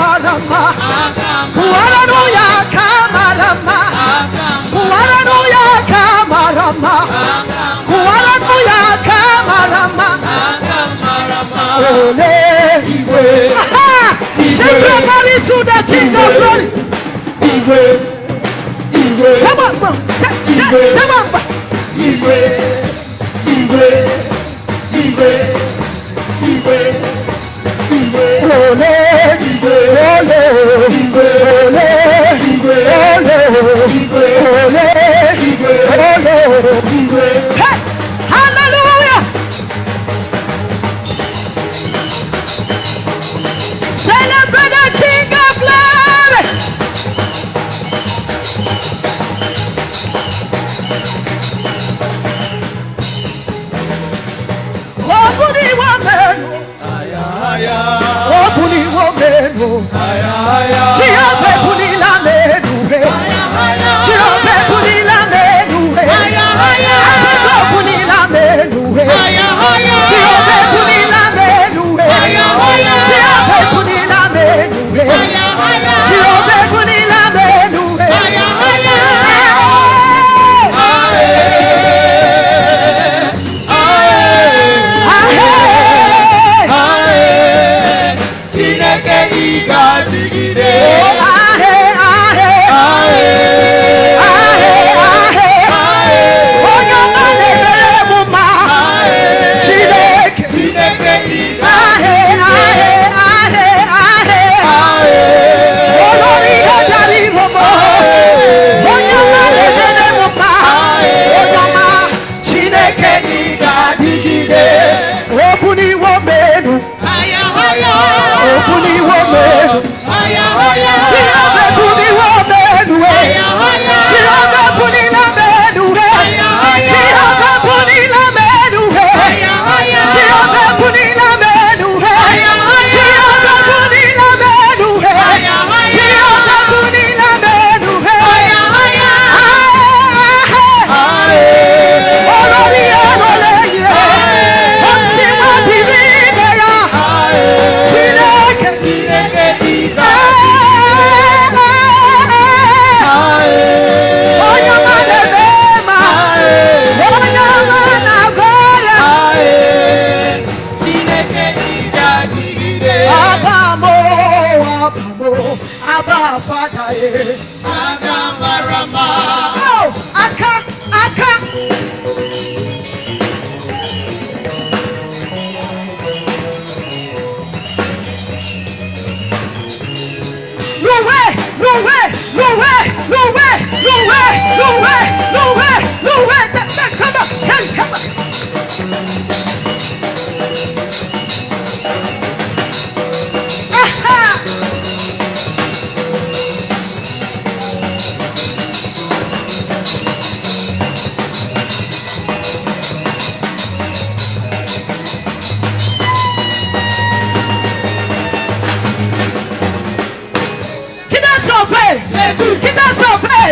Kamarama. Hallelujah, Kamarama. Hallelujah, Kamarama. Hallelujah, Kamarama. Ole. Shake your body to the King of Glory. Come on, bro. Come on, bro. Hey, hallelujah. Celebrate the King of Glory. Obuni woman, obuni woman, Chiave puni la menu, Chiave puni la menu, Asiko puni la menu, Chiave puni la menu, Chiave puni la menu, Chiave puni la menu.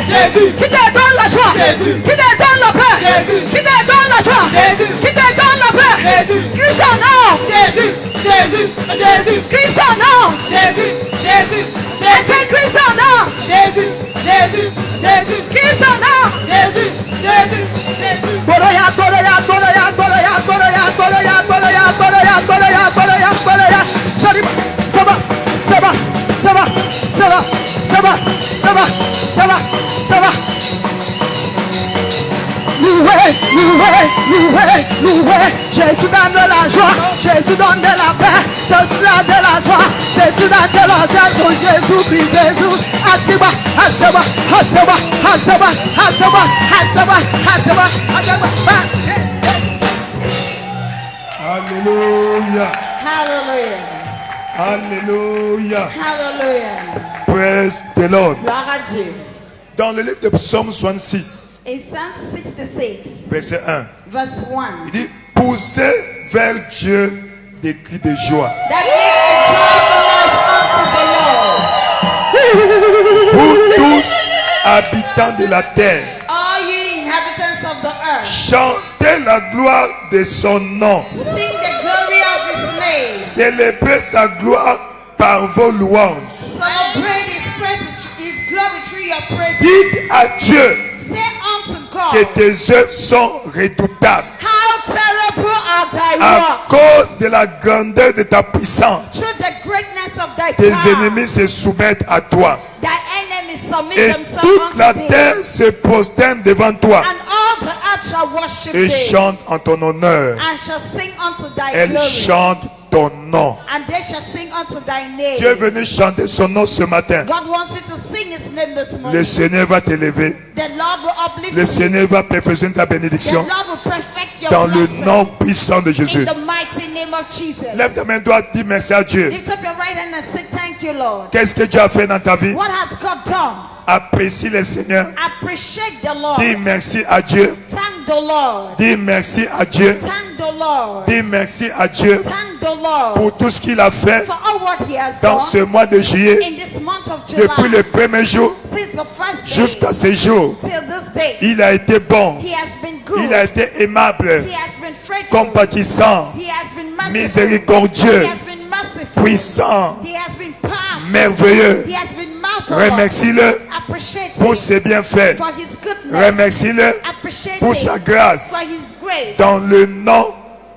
Jésus, qui te donne la joie, Jésus, qui te donne la paix, Jésus, qui te donne la joie, Jésus, qui te donne la paix, Jésus, Christ en nom, Jésus, Jésus, Jésus, Christ en nom, Jésus, Jésus, c'est Christ en nom, Jésus, Jésus, Jésus, Christ en nom, Jésus, Jésus, Jésus. Goroya, Goroya, Goroya, Goroya, Goroya, Goroya, Goroya, Goroya, Goroya, Goroya, Goroya. Ça va, ça va, ça va, ça va, ça va, ça va, ça va, ça va. Loué, loué, loué, loué. Jésus donne de la joie, Jésus donne de la paix, Jésus donne de la joie, Jésus donne de la joie. Jésus-Christ, Jésus. Asaba, asaba, asaba, asaba, asaba, asaba, asaba, asaba. Alléluia. Hallelujah. Alléluia. Hallelujah. Praise the Lord. Gloire à Dieu. Dans le livre de Psaume 66, In Psalm 66, verset 1, verse 1, il dit poussez vers Dieu des cris de joie. that make a joyful noise unto the Lord. Vous tous, habitants de la terre, All ye inhabitants of the earth, chantez la gloire de son nom. sing the glory of his name. Célébrez sa gloire par vos louanges. Read his praises, his glory through your praises. Dites à Dieu Say unto que God, tes œuvres sont redoutables how terrible are thy à works. cause de la grandeur de ta puissance. Through the greatness of thy Tes power, ennemis se soumettent à toi thy enemies submit et themselves toute la unto thee, terre se prosterne devant toi and all the earth shall worship et thee, chante en ton honneur. and shall sing unto thy Elle glory, chante ton nom. and they shall sing unto thy name. Tu es venu chanter son nom ce matin. God wants you to sing his name this Le morning. Seigneur va t'élever. The Lord will uplift Le you. Seigneur va perfectionner ta The bénédiction Lord will perfect your dans le blessing. nom puissant de In Jésus. the mighty name of Jesus. Lève ta main droite, dis merci à Dieu. Lift up your right hand and say thank you, Lord. Qu'est-ce que Dieu a fait dans ta vie? What has God done? Apprécie le Seigneur. Appreciate the Lord. Dis merci à Dieu. Thank the Lord. Dis merci à Dieu. Thank the Lord. Dis merci à Dieu Thank the Lord pour tout ce qu'il a fait for all what he has dans done ce mois de juillet, in this month of depuis July. le premier jour Since the first jusqu'à day ce jour. till this day. Il a été bon. He has been good. Il a été aimable, He has been faithful. compatissant, He has been merciful. miséricordieux, He has been merciful. puissant, He has been powerful. merveilleux. He has been marvelous. Remercie-le Appreciate pour him ses bienfaits. for his goodness. Remercie-le Appreciate pour him sa grâce. for his grace. Dans le nom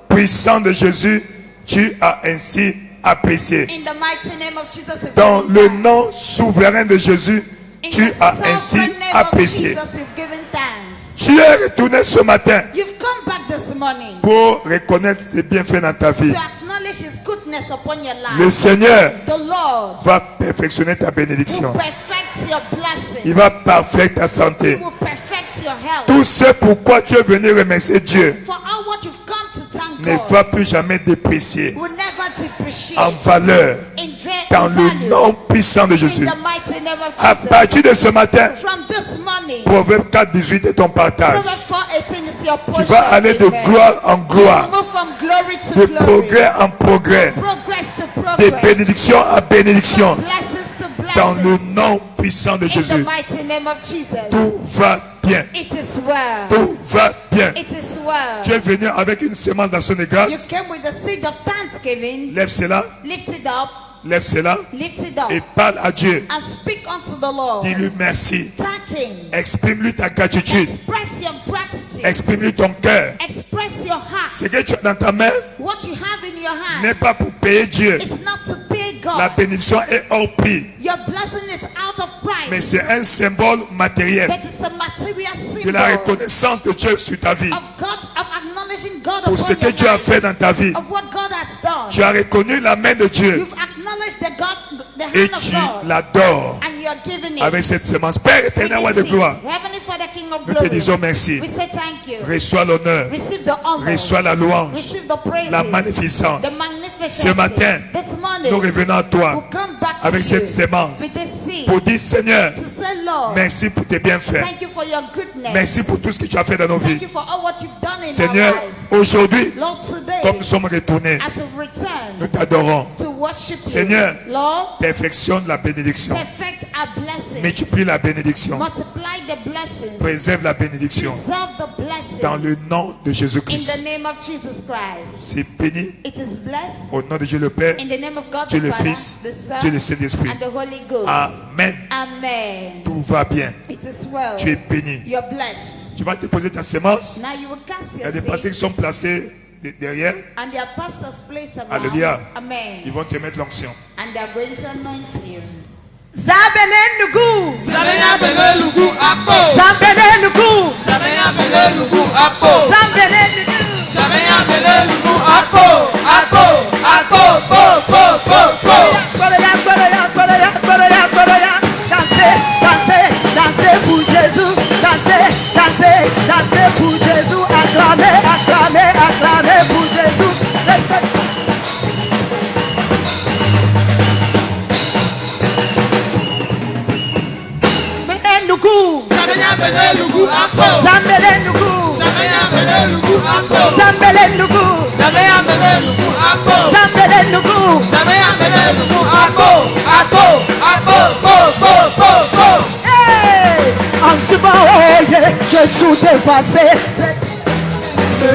puissant de Jésus, tu as ainsi apprécié. In the mighty name of Jesus, you've Dans given le thanks. nom souverain de Jésus, In tu the as ainsi sovereign name of apprécié. Jesus, you've given thanks. Tu es retourné ce matin You've come back this morning pour reconnaître ses bienfaits dans ta vie. to acknowledge his goodness upon your Le life. Seigneur The Lord va perfectionner ta will bénédiction. perfect your blessing. Il va parfaire ta He santé. will perfect your health. Tout ce pourquoi tu es venu remercier Dieu For all what you've come to thank ne God va plus jamais déprécier will never depreciate en valeur in dans le value. nom puissant de Jésus. In the mighty name of À Jesus. partir de ce matin, From this morning, Proverbe 4:18 est ton partage. Proverbs 4:18 is your Tu portion. vas aller de Amen. gloire en gloire, Move from glory to de glory. progrès en progrès, Progress to de progress. bénédiction à bénédiction, Blessings to blessings. dans le nom puissant de In the Jésus. mighty name of Jesus. Tout va bien. It is well. Tout va bien. It is well. Tu es venu avec une sémence d'action de You grâce. came with the seed of thanksgiving. Lève cela, Lift it up. lève cela Lift it up. et parle à Dieu. And speak unto the Lord. Dis-lui merci. Thank him. Exprime-lui ta gratitude. Express your gratitude. Exprime-lui ton cœur. Express your heart. Ce que tu as dans ta main What you have in your n'est hand pas pour payer Dieu. is not to pay God. La bénédiction est hors prix, Your blessing is out of mais price. c'est un symbole matériel But it's a material de la symbol reconnaissance de Dieu sur ta vie. of God, of acknowledging God Pour ce upon que your Dieu a life, fait dans ta vie. of what God has done. Tu as reconnu la main de Dieu You've acknowledged the et hand of tu God, l'adores and you're giving it. avec cette sémence. Père with éternel, roi this de seed. gloire, Heavenly Father, King of nous te glory, disons merci. we say thank you. Reçois l'honneur, Receive the honor. reçois la louange, Receive the praises. la magnificence. The magnificence. Ce matin, This morning, nous revenons à we'll toi come back avec to cette you sémence with this seed pour dire Seigneur, to say, Lord, merci pour tes bienfaits. thank you for your goodness. Merci pour tout ce que tu as fait dans nos Thank vies. you for all what you've done in Seigneur, our life. aujourd'hui, Lord, today, comme nous sommes retournés, as we've returned nous t'adorons. to worship Seigneur, you, Lord, perfectionne la bénédiction. perfect our blessings. Multiplie la bénédiction. Multiply the blessings. Préserve la bénédiction. Preserve the blessings. Dans le nom de In the Jésus-Christ. name of Jesus Christ. C'est béni It is blessed. au nom de Dieu le Père, In the name of God Dieu the le Father, Fils, the Son, Dieu le Saint-Esprit. and the Holy Ghost. Amen. Amen. Tout va bien. It is well. Tu es béni. You're blessed. Tu vas déposer ta sémence. Now you will cast Il y a your des seed, pasteurs qui sont placés derrière. and their pastors place around. Alléluia. Amen. Ils vont te mettre l'onction. And they are going to anoint you. Zabenenugu, Zabeyabelugu apo. Zabenenugu, Zabeyabelugu apo. Zabenenugu. Zabeyabelugu apo. Apo. Apo. Po. Po. Po. Po. Gloria, gloria, gloria, gloria, gloria. Dansez, dansez, dansez pour Jésus. Dansez, dansez, dansez pour Jésus. Acclamez, acclamez, acclamez pour Jésus. Zabenenugu, Zabeyabelugu apo. Zabenenugu, Zabeyabelugu apo. Zabenenugu, Zabeyabelugu apo. Zabenenugu. Zabeyabelugu apo. Apo. Apo. Po. Po. Po. Po. Hey! En ce moment, Jésus dépassé.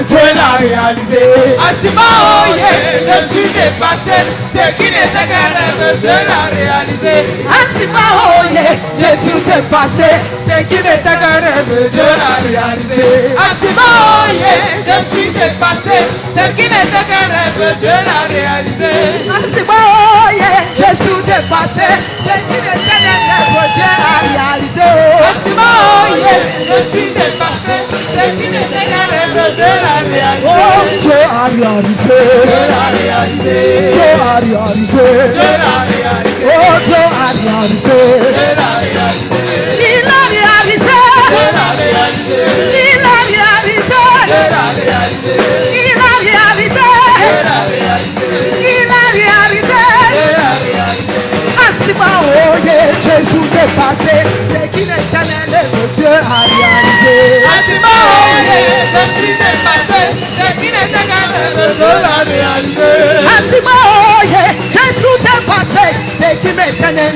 Dieu l'a réalisé. Asima, oh yeah, je suis dépassé. Ce qui n'était qu'un rêve, Dieu l'a réalisé. Asima, oh yeah, je suis dépassé. Ce qui n'était qu'un rêve, Dieu l'a réalisé. Asima, oh yeah, je suis dépassé. Ce qui n'était qu'un rêve, Dieu l'a réalisé. Asima, oh yeah, je suis dépassé. Ce qui n'était qu'un rêve, Dieu a réalisé. Asima, oh yeah, je suis dépassé. Ce qui n'était qu'un rêve, Dieu l'a réalisé. Oh, Dieu a réalisé. Dieu l'a réalisé. Dieu a réalisé. Dieu l'a réalisé. Oh, Dieu a réalisé. Dieu l'a réalisé. Il a réalisé. Dieu l'a réalisé. Il a réalisé. Dieu l'a réalisé. Il a réalisé. Dieu l'a réalisé. Il a réalisé. Dieu l'a réalisé. Asima, oh yeah, Jésus dépassé. C'est qui l'éternel, Dieu a réalisé. Asima, oh yeah, je suis dépassé. Ce qui n'était qu'un rêve, Dieu l'a réalisé. Asima, oh yeah, Jésus dépassé. C'est qui l'éternel,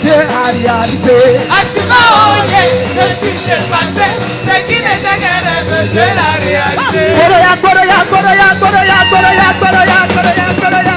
Dieu a réalisé. Asima, oh yeah, je suis dépassé. Ce qui n'était qu'un rêve, Dieu l'a réalisé. Goroya, goroya, goroya, goroya, goroya, goroya, goroya, goroya.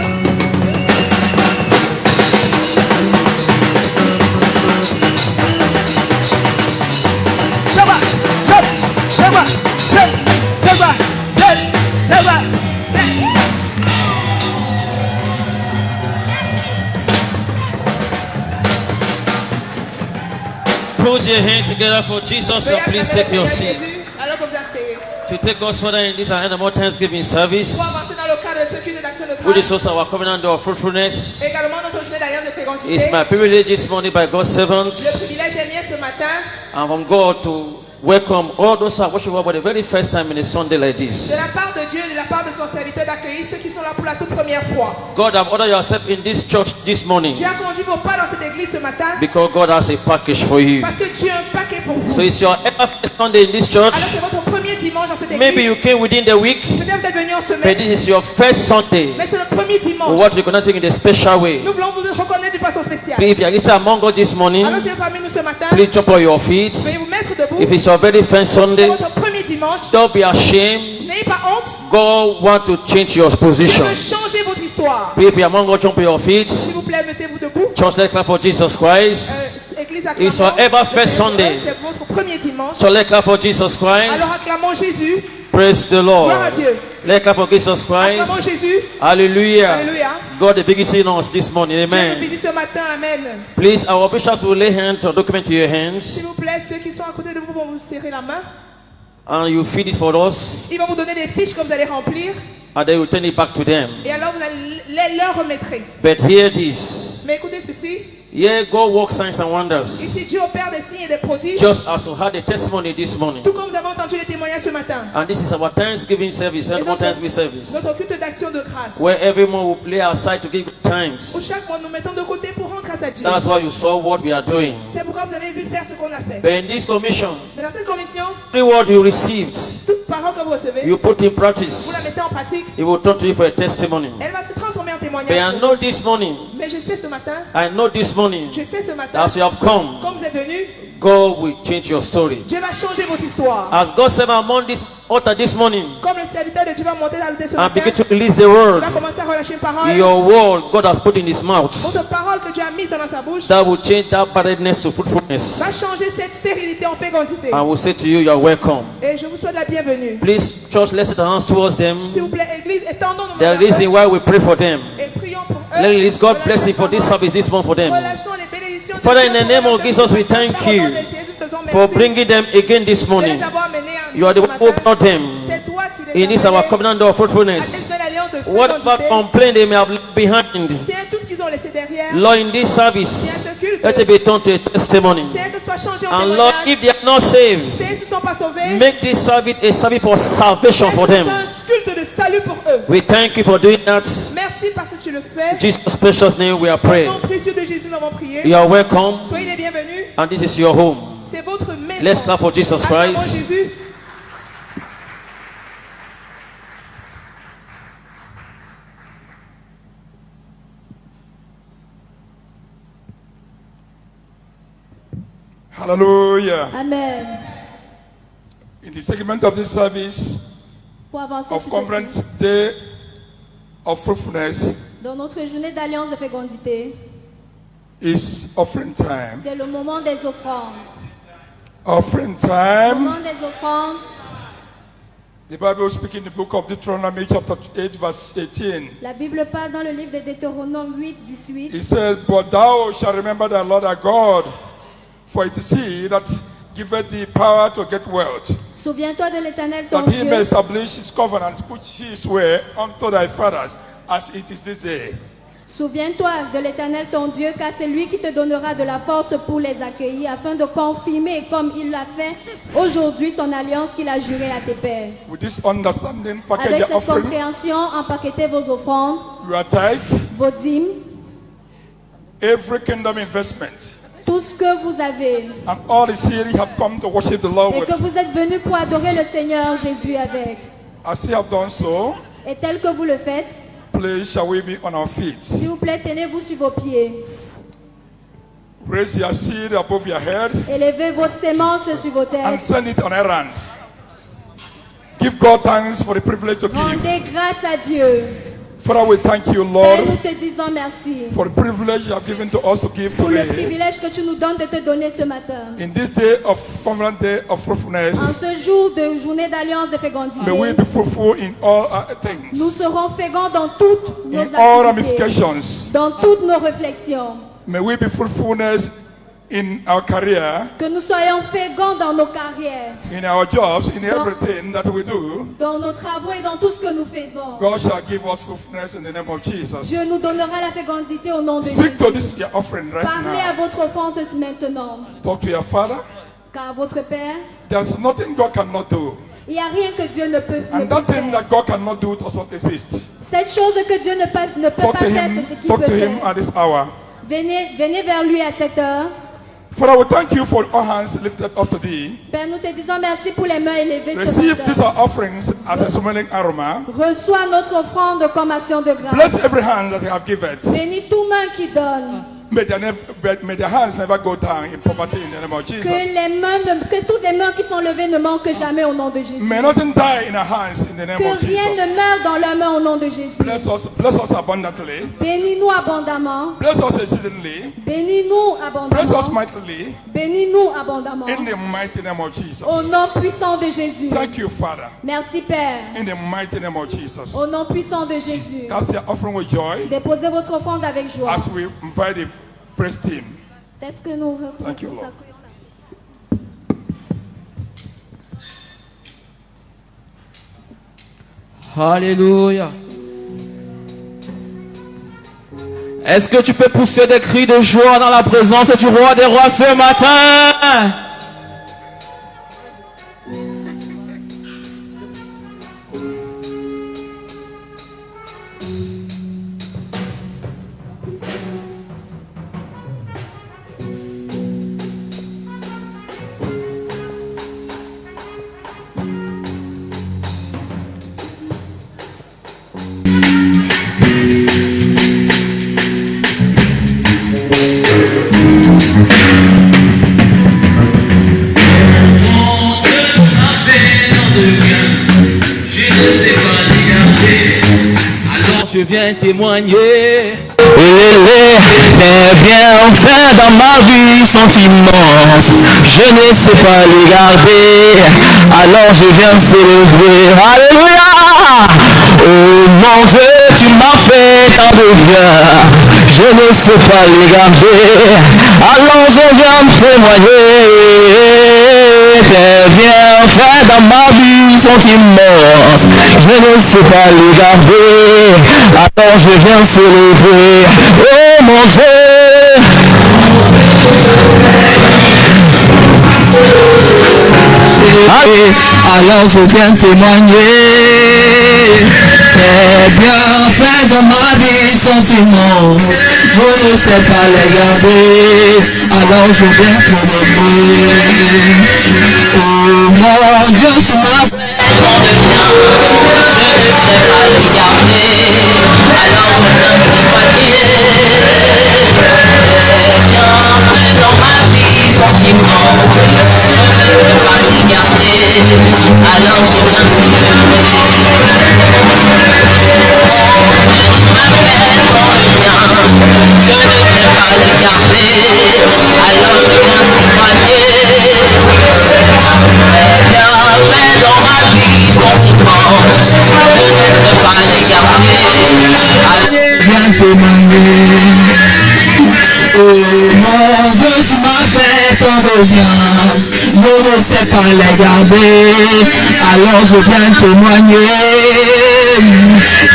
Put your hands together for Jesus and please take your seat. Alors que vous asseyez. To take us further in this and more Thanksgiving service, Pour avancer dans le cadre de ce culte d'action de which grâce. is also our covenant door of fruitfulness, Également notre journée d'alliance de fécondité. it's my privilege this morning by God's Le servants privilège est mien ce matin and from God to welcome all those who are worshiping God for the very first time in a Sunday like de this. la part de Dieu et de la part de son serviteur d'accueillir ceux qui sont là pour la toute première fois. God have ordered your step in this church this morning Dieu a conduit vos pas dans cette église ce matin because God has a package for you. parce que Dieu a un paquet pour vous. So it's your ever first Sunday in this Alors church. c'est votre premier dimanche dans cette Maybe église. you came within the week, Peut-être vous êtes venu en but semaine, this is your first Sunday. mais c'est le premier We dimanche. want to recognize you in a special way. Nous voulons vous reconnaître d'une façon spéciale. Please, if you are listening among us this morning, Alors si vous êtes parmi nous ce matin, please jump on your feet. veuillez vous mettre debout. If it's your very first C'est Sunday, votre premier dimanche. don't be ashamed. N'ayez pas honte God wants to change your position. de changer votre histoire. Please, if you are among us, jump on your feet. S'il vous plaît, mettez-vous debout. Church, let's clap for Jesus Christ. Église It's acclamons. your ever first Sunday. C'est votre premier dimanche. So let's clap for Jesus Alors Christ. acclamons Jésus. Praise the Lord. Gloire à Dieu. Let's clap for Jesus Acclamons Christ. Jésus. Hallelujah. Alléluia. God is visiting us this morning. Dieu nous Amen. bénit ce matin. Amen. Please, our bishops will lay hands or document to your hands S'il vous plaît, ceux qui sont à côté de vous vont vous serrer la main. and you feed it for us Ils vont vous donner des fiches que vous allez remplir. and then you turn it back to them. Et alors vous les leur remettrez. But hear this. Mais écoutez ceci. Yeah, God works signs and wonders. Ici, Dieu opère des signes et des prodiges. Just as we had a testimony this morning. Tout comme vous avez entendu les témoignages ce matin. And this is our Thanksgiving service, and more Thanksgiving service. Notre culte d'action de grâce. Where everyone will play aside to give Où thanks. chaque mois nous mettons de côté pour rendre grâce à Dieu. That's why you saw what we are doing. C'est pourquoi vous avez vu faire ce qu'on a fait. But in this commission, Mais dans cette commission, every word you received, toute parole que vous recevez, you put in vous la practice. mettez en pratique. It will turn to you for a testimony. Elle va se transformer en But I témoignage. know this morning, Mais je sais ce matin, I know this morning, je sais ce matin, as you have come, comme vous êtes venus, God will change your story. Dieu va changer votre histoire. As God said among this altar this morning, Comme le serviteur de Dieu va monter à l'autel ce and matin, begin to release the il word, va commencer à relâcher une parole. your word God has put in his mouth, Votre parole que Dieu a mise dans sa bouche that will change that barrenness to va fruitfulness. changer cette stérilité en fécondité. I will say to you, you are welcome. Et je vous souhaite la bienvenue. Please, church, let's set our hands towards them. S'il vous plaît, Église, étendons nos The mains vers reason eux why we pray for them. et prions pour eux. Let us God bless you for this service this month for them. Relâchons les bénédictions de Father, Dieu in the pour name leur of Jesus, we Père, thank au nom you de Jésus, te faisons for merci bringing them again this de morning. les avoir menés à You are the ce one who matin. brought them C'est toi qui les in this as our menés covenant door of à cette fruitfulness. nouvelle alliance de Whatever fécondité. complaint they may have left behind, C'est tout ce qu'ils ont laissé derrière. Lord, in this service, let it be turned to a testimony. C'est que soit changé en And Lord, témoignage. if they are not saved, C'est qu'ils ne sont pas sauvés. make this service a service for salvation for C'est them. un culte de salut pour eux. We thank you for doing that. Merci parce que tu le fais. In Jesus' precious name we are Au praying. nom précieux de Jésus, nous avons prié. You are welcome, Soyez les bienvenus. and this is your home. C'est votre maison. Let's clap for Jesus Acclamons Christ. Jésus. Hallelujah. Amen. In the segment of this service, pour avancer of sur Covenant ce Day of Fruitfulness dans notre journée d'alliance de fécondité. is offering time. C'est le moment des offrandes. Offering Le time. moment des offrandes. The Bible speaks in the book of Deuteronomy chapter 8 verse 18. La Bible parle dans le livre de Deutéronome 8, 18. He said, "But thou shalt remember the Lord thy God, for it is he that giveth thee power to get wealth, Souviens-toi de l'Éternel ton that he may Dieu. establish his covenant which he sware unto thy fathers, as it is this day." Souviens-toi de l'Éternel ton Dieu, car c'est lui qui te donnera de la force pour les accueillir, afin de confirmer, comme il l'a fait aujourd'hui, son alliance qu'il a jurée à tes pères. With this understanding, package Avec your cette offering, compréhension, empaquetez vos offrandes, your tithes, vos dîmes, every kingdom investment, tout ce que vous avez, and all the seed have come to worship the Lord et with. que vous êtes venus pour adorer le Seigneur Jésus avec. As ye have done so, Et tel que vous le faites, please shall we be on our feet. s'il vous plaît, tenez-vous sur vos pieds. Raise your seed above your head Élevez votre sémence sur vos and têtes. send it on errand. Give God thanks for the privilege to give. Rendez grâce à Dieu. Father, we thank you, Père, nous Lord, te disons merci for the privilege you have given to us to give pour le today. privilège que tu nous donnes de te donner ce matin. In this day of Covenant Day of Fruitfulness, En ce jour de journée d'alliance de may we be fécondité, fruitful in all our nous things, serons féconds dans toutes nos in all activités, ramifications. dans toutes nos réflexions. May we be fruitfulness in our career, Que nous soyons féconds dans nos carrières, in our jobs, in everything that we do. dans nos travaux et dans tout ce que nous faisons. God shall give us fruitfulness in the name of Jesus. Dieu nous donnera la fécondité au nom de Speak to Jésus. this your offering right Parlez à now. votre offrande maintenant, Talk to your Father. car votre Père, There's nothing God cannot do. il n'y a rien que Dieu ne peut And that faire. thing that God cannot do doesn't exist. Cette chose que Dieu ne peut Talk pas to faire, him, c'est ce qu'il talk peut to him faire. at this hour. Venez vers lui à cette heure. Father, we thank you for all hands lifted up to thee. Père, nous te disons merci pour les mains élevées ce Receive these matin. offerings as a smelling aroma. Reçois notre offrande comme action de grâce. Bless every hand that you have given. Bénis tout main qui donne. May their hands never go down in poverty in the name of Que Jesus. que toutes les mains qui sont levées ne manquent jamais au nom de Jésus. May nothing die in our hands in the name Que of rien Jesus. ne meure dans leurs mains au nom de Jésus. Bless us abundantly. Bénis-nous abondamment. Bless us exceedingly. Bénis-nous Bless us abondamment. mightily Bénis-nous abondamment. in the mighty name of Jesus. Au nom puissant de Jésus. Thank you, Father, Merci Père. in the mighty name of Jesus. Au nom puissant de Jésus. That's your offering with joy Déposez votre offrande avec joie. as we invite the praise team. Est-ce que nous Thank you, Lord. Alléluia. Est-ce que tu peux pousser des cris de joie dans la présence du roi des rois ce matin? Je viens témoigner. Tes bienfaits dans ma vie sont immenses. Je ne sais pas les garder. Alors je viens célébrer. Alléluia. Oh mon Dieu, tu m'as fait tant de bien. Je ne sais pas les garder. Alors je viens témoigner. Tes bienfaits dans ma vie sont immenses. Je ne sais pas les garder. Alors je viens célébrer. Oh mon Dieu. Alors je viens témoigner. Tes bienfaits dans ma vie sont immenses. Je ne sais pas les garder. Alors je viens témoigner. Oh mon Dieu, tu m'as fait tant de bien. Je ne sais pas les garder. Alors je viens témoigner. Tes bienfaits dans ma vie sont immenses. Je ne sais pas les garder. Alors je viens témoigner. les garder, alors je viens témoigner. Les bienfaits dans ma vie sont immenses, je ne sais pas les garder. Viens témoigner. Oh mon Dieu, tu m'as fait tant de bien, je ne sais pas les garder, alors je viens témoigner.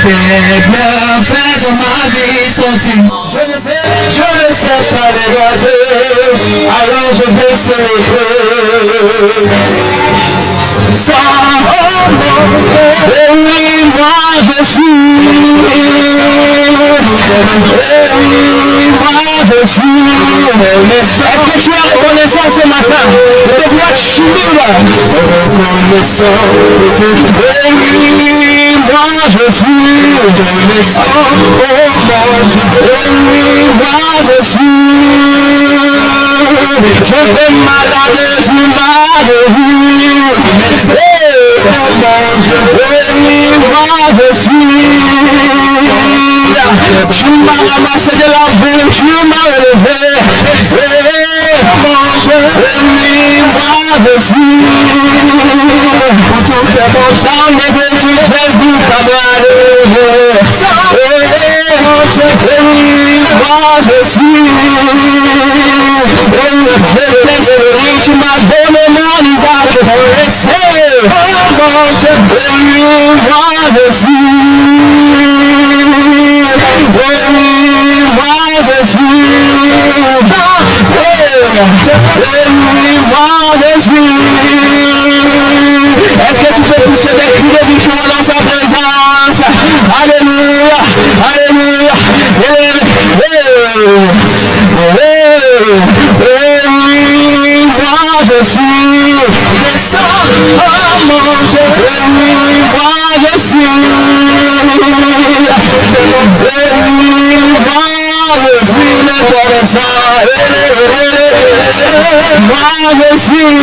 Tes bienfaits dans ma vie sont immenses, je ne sais pas les garder, alors je viens célébrer. Sans oh mon Dieu, et oui, moi je suis. Est-ce que tu es reconnaissant ce matin de devoir chimir reconnaissant de tout. Oui, moi je suis reconnaissant. Oh mon Dieu, oui, moi je suis. J'étais malade, tu m'as guéri. Oh mon Dieu, oui, moi je suis. Tu m'as ramassé de la vie, tu m'as relevé. Mon Dieu, oui, moi je suis. Pour toutes tes montagnes, mes études, j'ai vu ta main lever. Mon Dieu, oui, moi je suis. L'esprit, tu m'as donné mon visage. Mon Dieu, oui, moi je suis. Est-ce que tu peux pousser des cris de victoire dans sa présence? Alléluia, alléluia. Oui, moi je suis. Oh mon Dieu, oui, moi je suis. Moi je suis,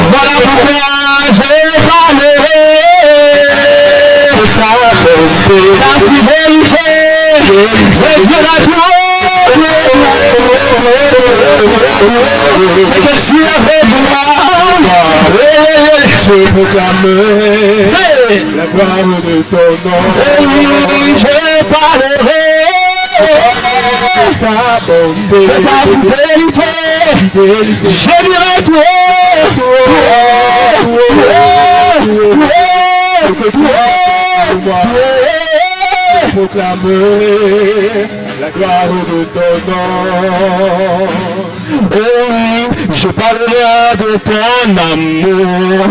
voilà pourquoi j'ai parlé ta bonté, ta fidélité, et Dieu la gloire, c'est que tu as fait pour moi, je proclamerai la gloire de ton nom, et oui, je parlerai ta bonté, ta fidélité, je dirai que tu es moi, proclamer la gloire de ton nom. Oui, je parlerai de ton amour,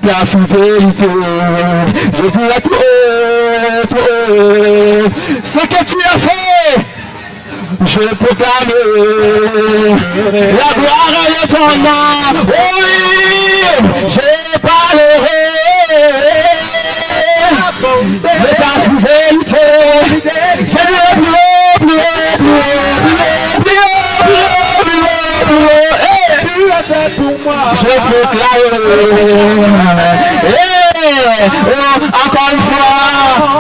ta fidélité, je dirai ce que tu as fait. Je proclame la gloire de ton nom. Oui, je parlerai de ta fidélité. Je tu as fait pour moi. Je proclame. Encore une fois,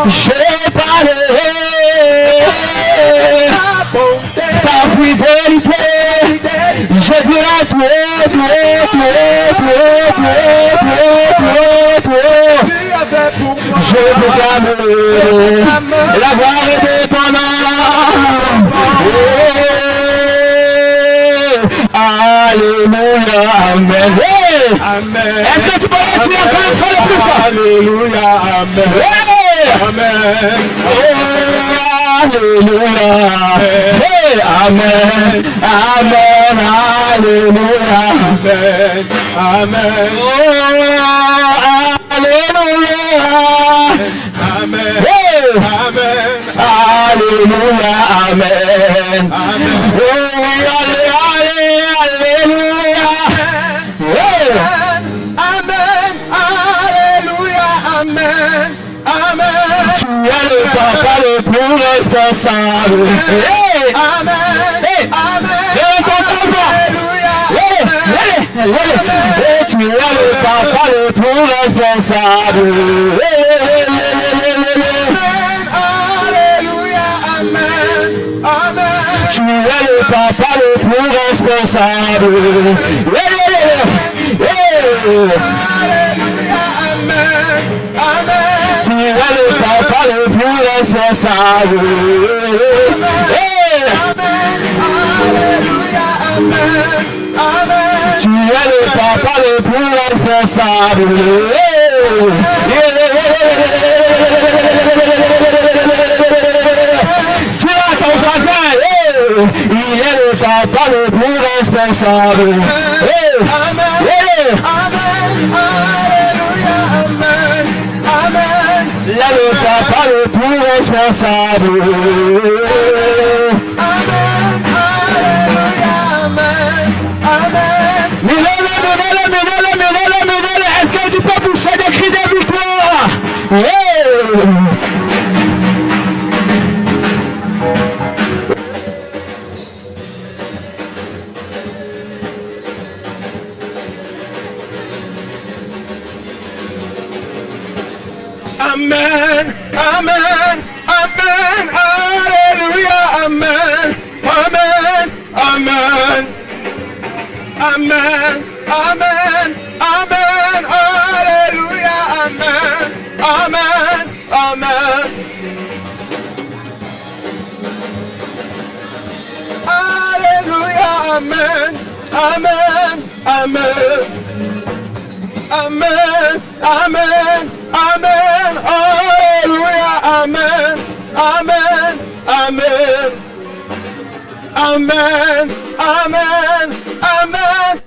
je parlerai ta fidélité, je dirai je proclame la gloire de ton nom. Alléluia, amen. Est-ce que tu peux le dire encore une fois le plus fort? Alléluia, amen. Amen. Alléluia. Amen. Amen. Alléluia. Amen. Amen. Alléluia. Amen. Amen. Alléluia. Amen. Amen. Alléluia. Amen. Alléluia. Amen. Amen. Tu es le papa le plus responsable. Amen. Amen. Et tu es le papa le plus responsable. Amen. Alléluia. Amen. es le papa le plus responsable. Alléluia, Amen, Amen. Tu es le papa le plus responsable. Amen, Alléluia, Amen, Amen. Tu es le papa le plus responsable. Tu as ton voisin, il est le papa le plus responsable. Amen, Amen, Alléluia, Amen, Amen. Il est le papa le plus responsable. Amen, Alléluia, Amen, Amen. Est-ce que tu peux pousser des cris de victoire? Amen, Amen, Amen, Alléluia, Amen, Amen, Amen, Amen, Amen, Amen, Alléluia, Amen, Amen, Amen. Alléluia, Amen, Amen, Amen. Amen, Amen, Amen, Alléluia, Amen, Amen, Amen, Amen, Amen, Amen.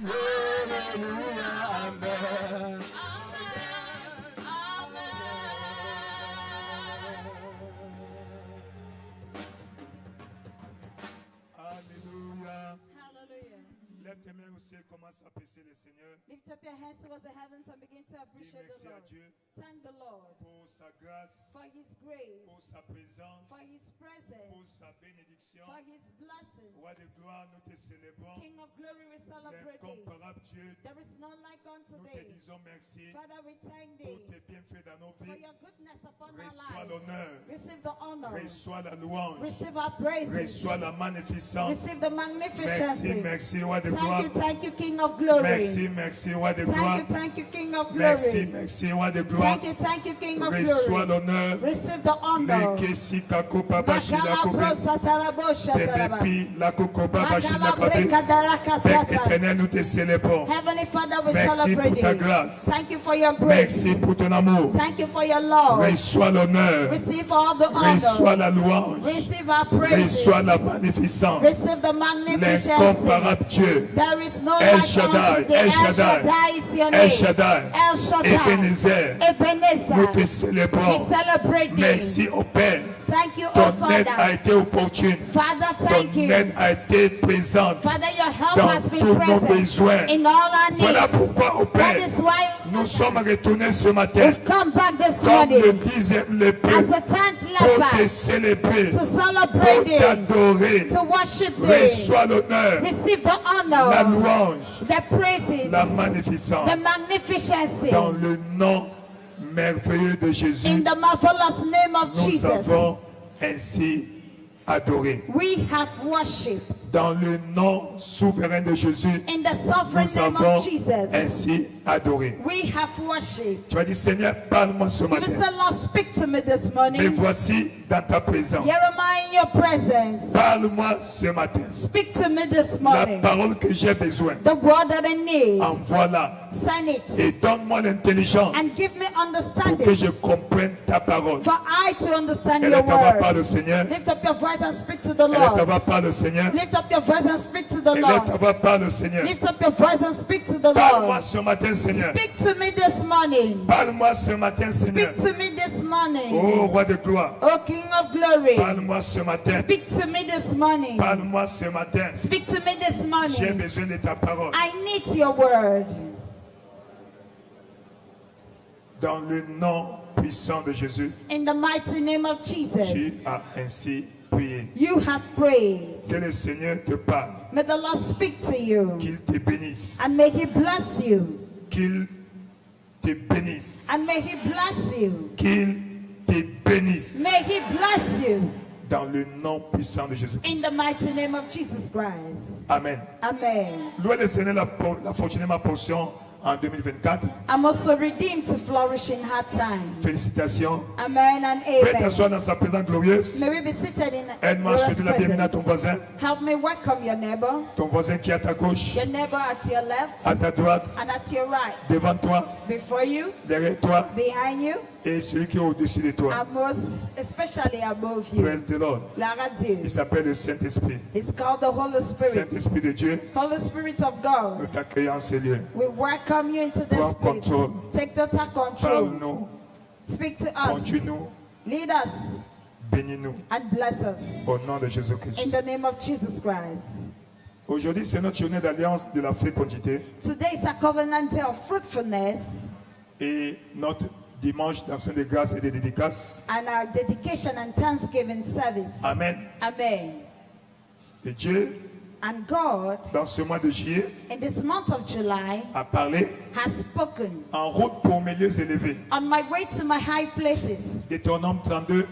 Alléluia. Lève tes mains au ciel, commence à apprécier le Seigneur. Lift up your hands towards the heavens and begin to Dis appreciate merci the à Lord. Dieu Thank the Lord pour sa grâce, for His grace, pour sa présence, for His pour presence, sa bénédiction. for His blessings. Roi de gloire, nous te célébrons. King of glory, we celebrate Thee. L'incomparable Dieu, There is none like unto nous te Thee. disons merci Father, we thank pour Thee tes bienfaits dans nos for vies. Your goodness upon our Reçois lives. l'honneur, Receive the honor. reçois la louange, Receive our praises. reçois la magnificence. Receive the magnificence. Merci, merci, Roi de gloire. Thank you, King of glory. Merci, merci, Roi de gloire. Thank you, King of glory. Merci, merci, Roi de gloire. Thank you, King of Reçois glory. l'honneur. Receive the honor. Lekesi kako papa shila kope. Heavenly Bebepi la koko papa shila kope. Père éternel, nous te célébrons. Father, we Merci celebrate pour ta you. grâce. Thank you for your grace. Merci pour ton amour. Thank you for your love. Reçois l'honneur. Receive all the Reçois honor. la louange. Receive our praises. Reçois la magnificence. Receive the magnificence. L'incomparable Dieu. There is no El like Shaddai, unto thee. El El Shaddai, Shaddai is your El name. Shaddai, El Shaddai. Ebenezer. Ebenezer. Nous te We célébrons. celebrate thee. Merci au Père. Thank you, oh Ton aide a Father. été opportune. Father, thank Ton you. aide a été présente Father, your help dans has been tous nos present besoins. in all our needs. Voilà pourquoi, au That Père, is why nous sommes retournés ce matin, we've come back this comme le morning disait le as peuple, a tent pour te leper célébrer, to pour celebrate thee, t'adorer. to worship thee. Reçois l'honneur, Receive the la honor, louange, the praises, la magnificence, the magnificence. dans le nom merveilleux de Jésus. In the marvelous name of Nous Jesus, avons ainsi adoré. we have worshipped. Dans le nom souverain de Jésus, In the sovereign nous name avons of Jesus, ainsi adoré. we have worshipped. Tu as dit, Seigneur, parle-moi ce You matin. said, Lord, speak to me this Me morning. voici dans ta présence. Here am I in your presence. Parle-moi ce matin. Speak to me this La morning. parole que j'ai besoin, The word that I need, envoie-la send it et donne-moi l'intelligence and give me pour que understanding je comprenne ta parole. for I to understand your Élève ta voix par word. le Seigneur. Lift up your voice and speak to the Élève ta Lord. voix par le Seigneur. Lift up your voice and speak to the Élève ta Lord. voix par le Seigneur. Lift up your voice and speak to the Parle-moi Lord. ce matin, Seigneur. Speak to me this morning. Parle-moi ce matin, Seigneur. Speak to me this morning. Oh, roi de gloire. O King of glory. Parle-moi ce matin. Speak to me this morning. Parle-moi ce matin. Speak to me this J'ai morning. besoin de ta parole. I need your word. Dans le nom puissant de Jésus, In the mighty name of Jesus, tu as ainsi prié. you have prayed. Que le Seigneur te parle. May the Lord speak to you Qu'il te bénisse. and may He bless you. Qu'il te bénisse. And may He bless you. Qu'il te bénisse. May He bless you. Dans le nom puissant de In Jésus-Christ. the mighty name of Jesus Christ. Amen. Amen. Louez le Seigneur la fortune ma portion en 2024. I'm also redeemed to flourish in hard times. Félicitations. Amen and Fais amen. t'asseoir dans sa présence glorieuse. May we be seated in Aide-moi à glorious souhaiter la bienvenue à presence. ton voisin. Help me welcome your neighbor, Ton voisin qui est à ta gauche, your neighbor at your left à ta droite, and at your right, devant toi, before you, derrière toi behind you, et celui qui est au-dessus de toi. and most especially above you. Praise the Lord. Gloire à Dieu. Il s'appelle le Saint-Esprit. It's called the Holy Spirit. Saint-Esprit de Dieu, Holy Spirit of nous God, t'accueillons en ces lieux. we welcome you into Prends this place. contrôle. Take total control. Parle-nous, Speak to us. conduis-nous, Lead us bénis-nous and bless us. au nom de In Jésus-Christ. the name of Jesus Christ. Aujourd'hui, c'est notre journée d'alliance de la fécondité Today is a covenant day of fruitfulness et notre dimanche d'action de grâce et de dédicace. and our dedication and thanksgiving service. Amen. Amen. Et Dieu, And God, dans ce mois de juillet, in this month of July, a parlé has spoken. en route pour mes lieux élevés. On my way to my high places, Deutéronome 32,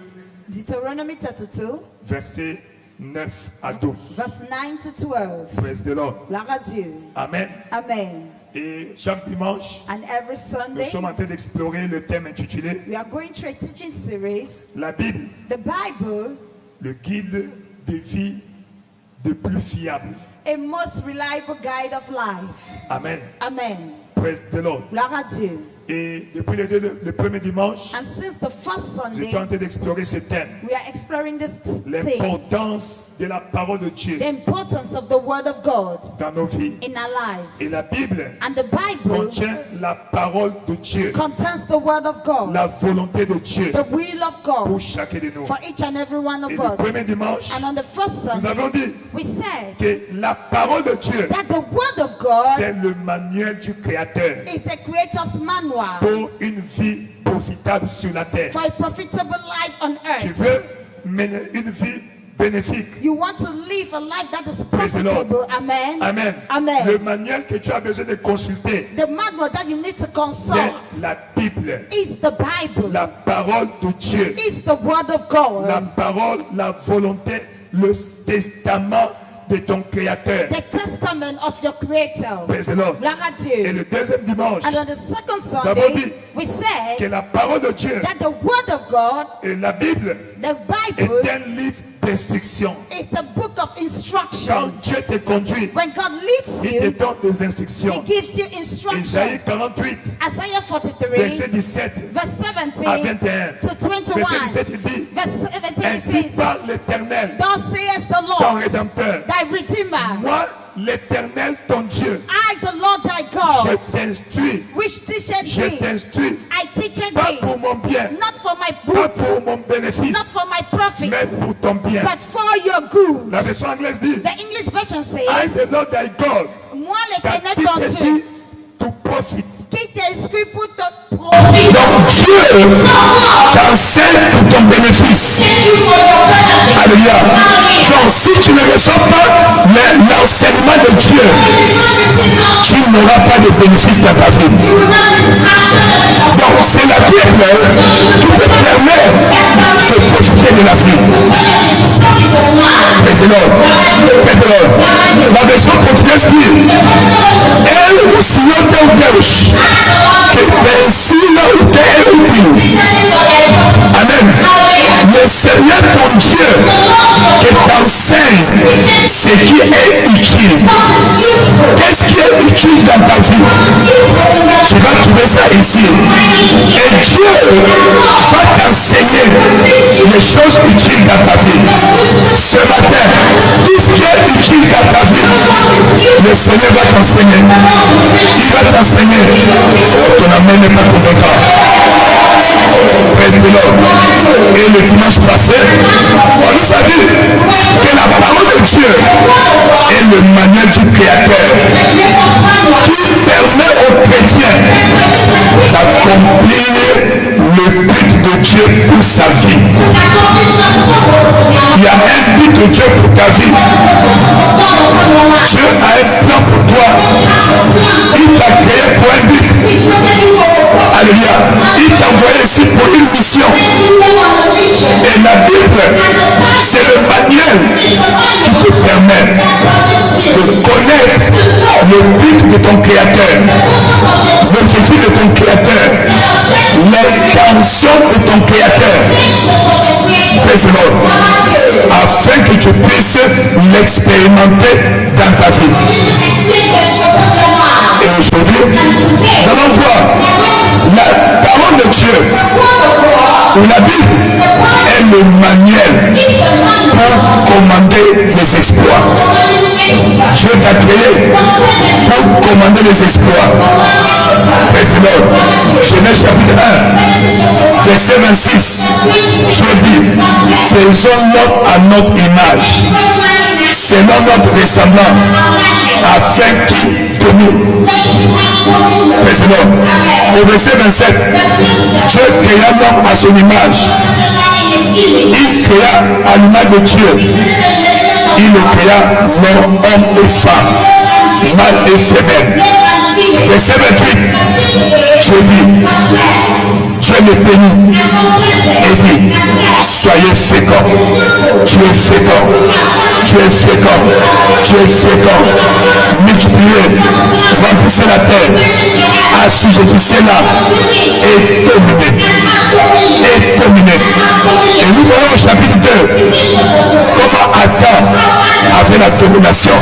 Deuteronomy 32, versets 9 à 12. verse 9 to 12. Praise the Lord. Gloire à Dieu. Amen. Amen. Et chaque dimanche, And every nous Sunday, sommes en train d'explorer le thème intitulé we are going through a teaching series, La Bible, the Bible, le guide de vie de plus fiable. a most reliable guide of life. Amen. Amen. Praise the Lord. Gloire à Dieu. Et depuis le premier dimanche, And since the first je suis en Sunday, train d'explorer ce thème. we are exploring this thing, L'importance de la parole de Dieu the importance of the Word of God dans nos vies. in our Et lives. la Bible And the Bible contient la parole de Dieu, contains the Word of God, la volonté de Dieu the will of pour God chacun de nous. for each and every one Et of le premier us. dimanche, And on the first nous avons Sunday, dit we said que la parole de Dieu, that the Word of God c'est le manuel du Créateur is a creator's manual pour une vie profitable sur la terre. for a profitable life on Tu earth. veux mener une vie bénéfique. You want to live a life that is Praise the Lord. profitable. Amen. Amen. Amen. Le manuel que tu as besoin de consulter, The manual that you need to c'est consult la Bible, is the Bible, la parole de Dieu, is the Word of la God, parole, la volonté, le testament de ton Créateur. the testament of your Creator. Praise the Lord. Gloire à Et Dieu. le deuxième dimanche, And on the second avons dit Sunday, we que said la parole de Dieu that the Word of God, et la Bible the est Bible, un livre d'instruction. is a book of Quand instruction. Dieu te conduit, When God leads il te you, donne des He instructions. gives you Isaïe instruction. 48, Isaiah 43, verset 17 verse à 17 21. to Verset 21. 17, il dit, Verse 17 it ainsi says, parle l'Éternel, Thus says the ton Lord, Rédempteur. thy Redeemer, Moi, l'Éternel, ton Dieu, I, the Lord thy je God, t'instruis, which teacheth je thee, t'instruis, I teach pas thee, pour mon bien, not for my pas good, pour mon not bénéfice, for my mais profit, pour ton bien. but for your good. La version anglaise dit, The English version I, says, the Lord thy God, Moi that l'éternel he ton te Dieu, dit to profit. qui t'instruit pour te profiter. Donc Dieu t'enseigne pour ton bénéfice. Alléluia. Donc si tu ne reçois pas l'enseignement de Dieu, tu n'auras pas de bénéfice dans ta vie. Donc c'est la Bible qui te permet de profiter de la vie. La version portugaise dit, é o Senhor teu Deus que te ensina o que é útil. Amen. Le Seigneur ton Dieu qui t'enseigne ce qui est utile. Qu'est-ce qui est utile dans ta vie? Tu vas trouver ça ici. Et Dieu va t'enseigner les choses utiles dans ta vie. Ce matin, tout ce qui est utile dans ta vie, le Seigneur va t'enseigner. Il va t'enseigner. Oh, ton amen n'est pas convaincant. Praise the Lord. Et le dimanche passé, on nous a dit que la parole de Dieu est le manuel du Créateur qui permet aux chrétiens d'accomplir le but de Dieu pour sa vie. Il y a un but de Dieu pour ta vie. Dieu a un plan pour toi. Il t'a créé pour un but. Alléluia. Il t'a envoyé ici pour une mission. Et la Bible, c'est l'Éternel qui te permet de connaître le but de ton Créateur, l'objectif de ton Créateur, l'intention de ton Créateur. Praise the Lord. Afin que tu puisses l'expérimenter dans ta vie. Et aujourd'hui, nous allons voir la parole de Dieu, ou la Bible, est le manuel pour commander les exploits. Dieu t'a créé pour commander les exploits. Praise the Lord. Genèse chapitre 1, verset 26. Dieu dit, faisons l'homme à notre image, selon notre ressemblance, afin qu'il domine. Praise the Lord. Au verset 27, Dieu créa l'homme à son image. Il créa à l'image de Dieu. Il le créa l'homme, homme et femme, mâle et femelle. Verset 28, Dieu dit, Dieu le bénit et dit, soyez féconds. Tu es fécond, tu es fécond, tu es fécond. Multipliez, remplissez la terre, assujettissez-la et dominez. Et dominez. Et nous voyons au chapitre 2 comment Adam avait la domination.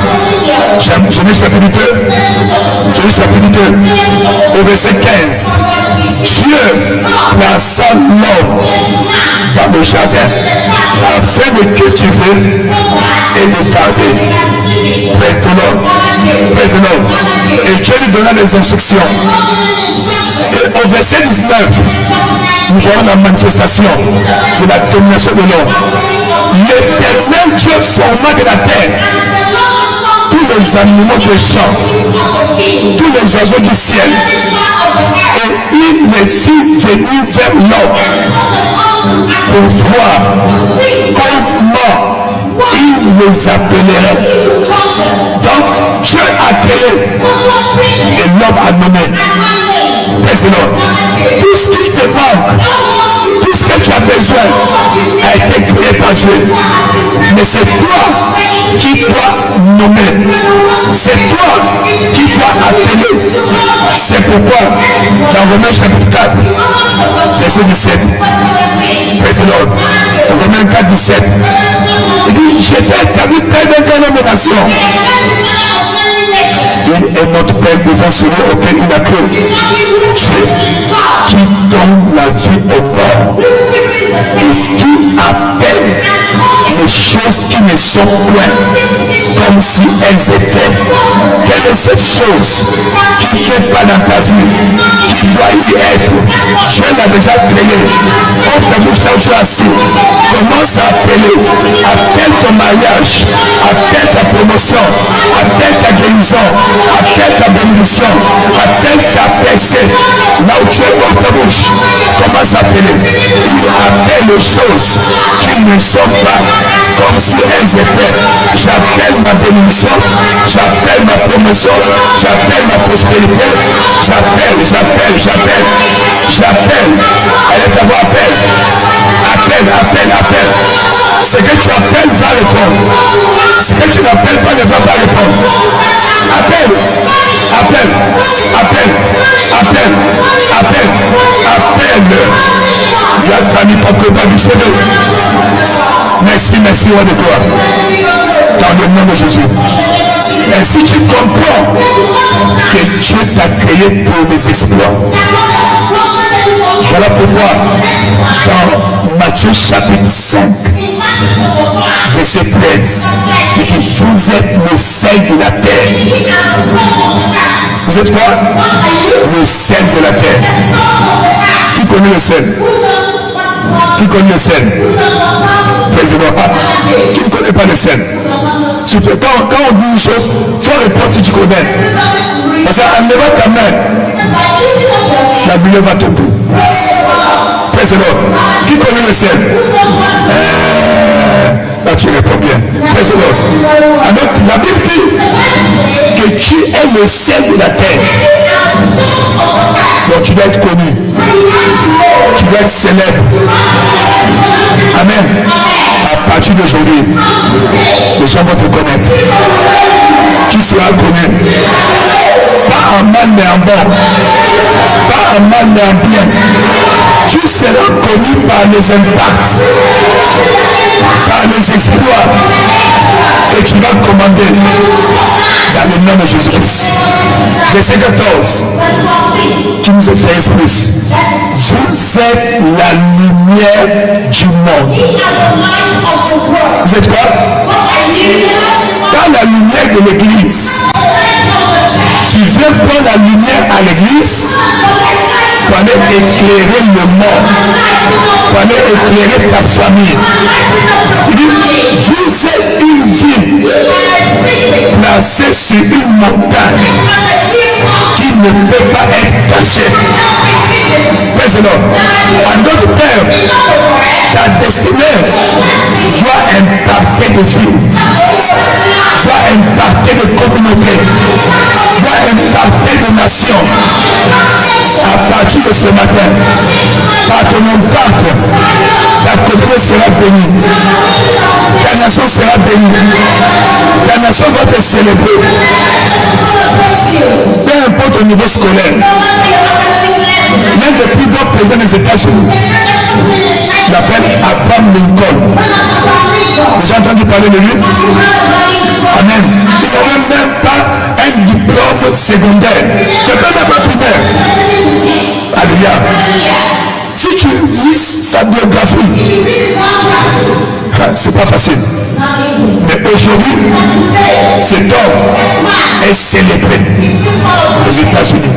Genèse chapitre 2, Genèse chapitre 2, au verset 15. Dieu plaça l'homme dans le jardin afin de cultiver et de garder. Praise the Lord. Praise the Lord. Et Dieu lui donna les instructions. Et au verset 19, nous voyons la manifestation de la domination de l'homme. L'Éternel Dieu forma de la terre tous les animaux des champs, tous les oiseaux du ciel, et il les fit venir vers l'homme pour voir comment il les appellerait. Donc Dieu a créé et l'homme a nommé. Praise the Lord. Tout ce qui te manque, tout ce que tu as besoin a été créé par Dieu. Mais c'est toi qui dois nommer. C'est toi qui dois appeler. C'est pourquoi dans Romains chapitre 4, verset 17, praise the Lord. Romains 4, 17, il dit, j'étais établi père d'un grand nombre de nations. Il est notre Père devant celui auquel il a cru. Dieu qui donne la vie aux morts et qui appelle les choses qui ne sont point comme si elles étaient. Quelle est cette chose qui n'est pas dans ta vie, qui doit y être? Dieu l'a déjà créé. Ouvre ta bouche là où tu es assis. Commence à appeler. Appelle ton mariage. Appelle ta promotion. Appelle ta guérison. Appelle ta bénédiction. Appelle ta percée. Là où tu es, ouvre ta bouche. Commence à appeler. Il appelle les choses qui ne sont pas comme si elles étaient. J'appelle ma bénédiction. J'appelle ma promotion. J'appelle ma prospérité. J'appelle. Elle est ta voix, appelle. Appelle. Ce que tu appelles va répondre. Ce que tu n'appelles pas ne va pas répondre. Appelle. Merci, roi de gloire. Dans le nom de Jésus. Ainsi tu comprends que Dieu t'a créé pour les exploits. Voilà pourquoi dans Matthieu chapitre 5, verset 13, il dit, vous êtes le sel de la terre. Vous êtes quoi? Le sel de la terre. Qui connaît le sel? Qui connaît le sel? Président, qui ne connaît pas le sel? Quand on dit une chose, il faut répondre si tu connais. Parce qu'en levant ta main, la bulle va tomber. Président, qui connaît le sel? Là tu réponds bien. Président, alors la Bible dit que tu es le sel de la terre. Donc tu dois être connu. Tu dois être célèbre. Amen. À partir d'aujourd'hui, les gens vont te connaître. Tu seras connu. Pas en mal mais en bon. Pas en mal mais en bien. Tu seras connu par les impacts, par les exploits que tu vas commander dans le nom de Jésus-Christ. Verset 14 qui nous intéresse plus. Vous êtes la lumière du monde. Vous êtes quoi? Dans la lumière de l'église. Tu viens prendre la lumière à l'église pour aller éclairer le monde, pour aller éclairer ta famille. Il dit, vous êtes une ville placée sur une montagne qui ne peut pas être cachée. Praise the Lord. En d'autres termes, ta destinée doit impacter des vies, doit impacter des communautés, doit impacter des nations. À partir de ce matin, par ton impact, ta communauté sera bénie, ta nation sera bénie, ta nation va te célébrer. Peu importe au niveau scolaire, l'un des plus grands présidents des États-Unis l'appelle Abraham Lincoln. Vous avez entendu parler de lui? Amen. Il n'avait même pas un diplôme secondaire. Tu peux même pas primaire. Alléluia. Si tu lis sa biographie, c'est pas facile. Mais aujourd'hui, cet homme est célébré aux États-Unis.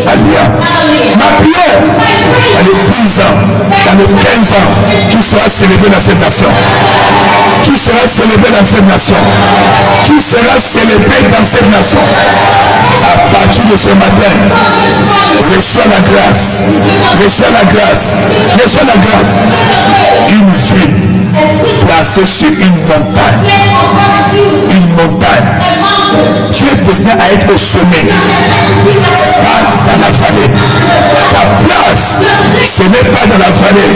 Alléluia. Ma prière, dans les 10 ans, dans les 15 ans, tu seras célébré dans cette nation. Tu seras célébré dans cette nation. Tu seras célébré dans cette nation. À partir de ce matin, reçois la grâce. Reçois la grâce. Reçois la grâce. Une ville placée sur une montagne. Une montagne. Tu es destiné à être au sommet, pas dans la vallée. Ta place, ce n'est pas dans la vallée.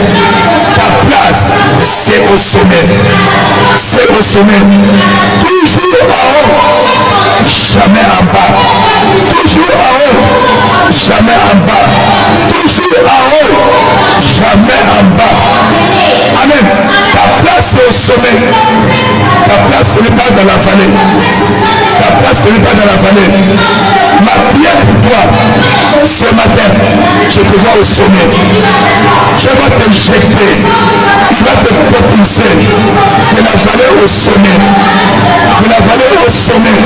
Ta place, c'est au sommet. C'est au sommet. Toujours en haut, jamais en bas. Toujours en haut, jamais en bas. Toujours en haut, jamais en bas. Amen. Ta place est au sommet. Ta place, ce n'est pas dans la vallée. Ta place, ce n'est pas dans la vallée. Ma prière pour toi, ce matin, je te vois au sommet. Je vais t'injecter. Il va te propulser de la vallée au sommet. De la vallée au sommet.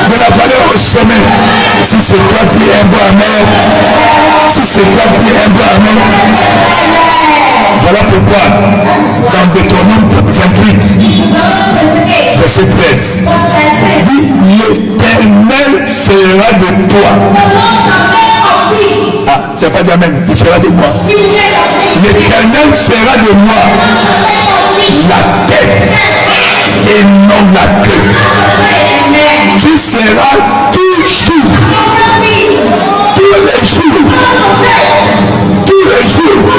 De la vallée au sommet. Si c'est toi qui es un bon amen. Si c'est toi qui es un bon amen. Voilà pourquoi, dans Deutéronome 28, verset 13, dit, l'Éternel fera de toi. Ah, tu n'as pas dit amen, il fera de moi. L'Éternel fera de moi la tête et non la queue. Tu seras toujours, tous les jours,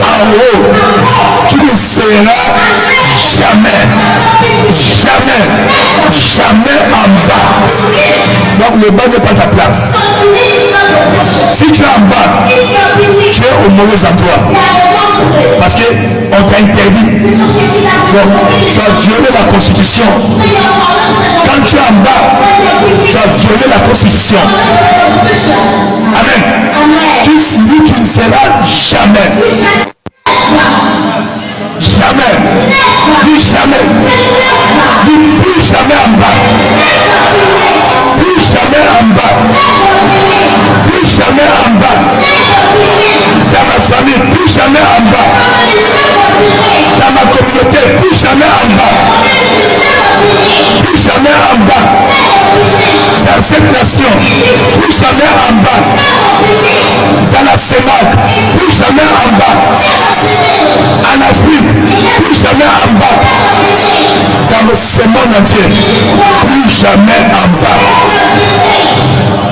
en haut. Tu ne seras jamais en bas. Donc le bas n'est pas ta place. Si tu es en bas, tu es au mauvais endroit. Parce qu'on t'a interdit. Donc tu as violé la constitution. Quand tu es en bas, tu as violé la constitution. Amen. Tu ne seras jamais. Jamais. Dis jamais. Dis plus jamais en bas. Plus jamais en bas. Plus jamais en bas. Dans ma famille, plus jamais en bas. Dans ma communauté, plus jamais en bas. Plus jamais en bas. Dans cette nation, plus jamais en bas. Dans la CEMAC, plus jamais en bas. En Afrique, plus jamais en bas. Dans ce monde entier, plus jamais en bas.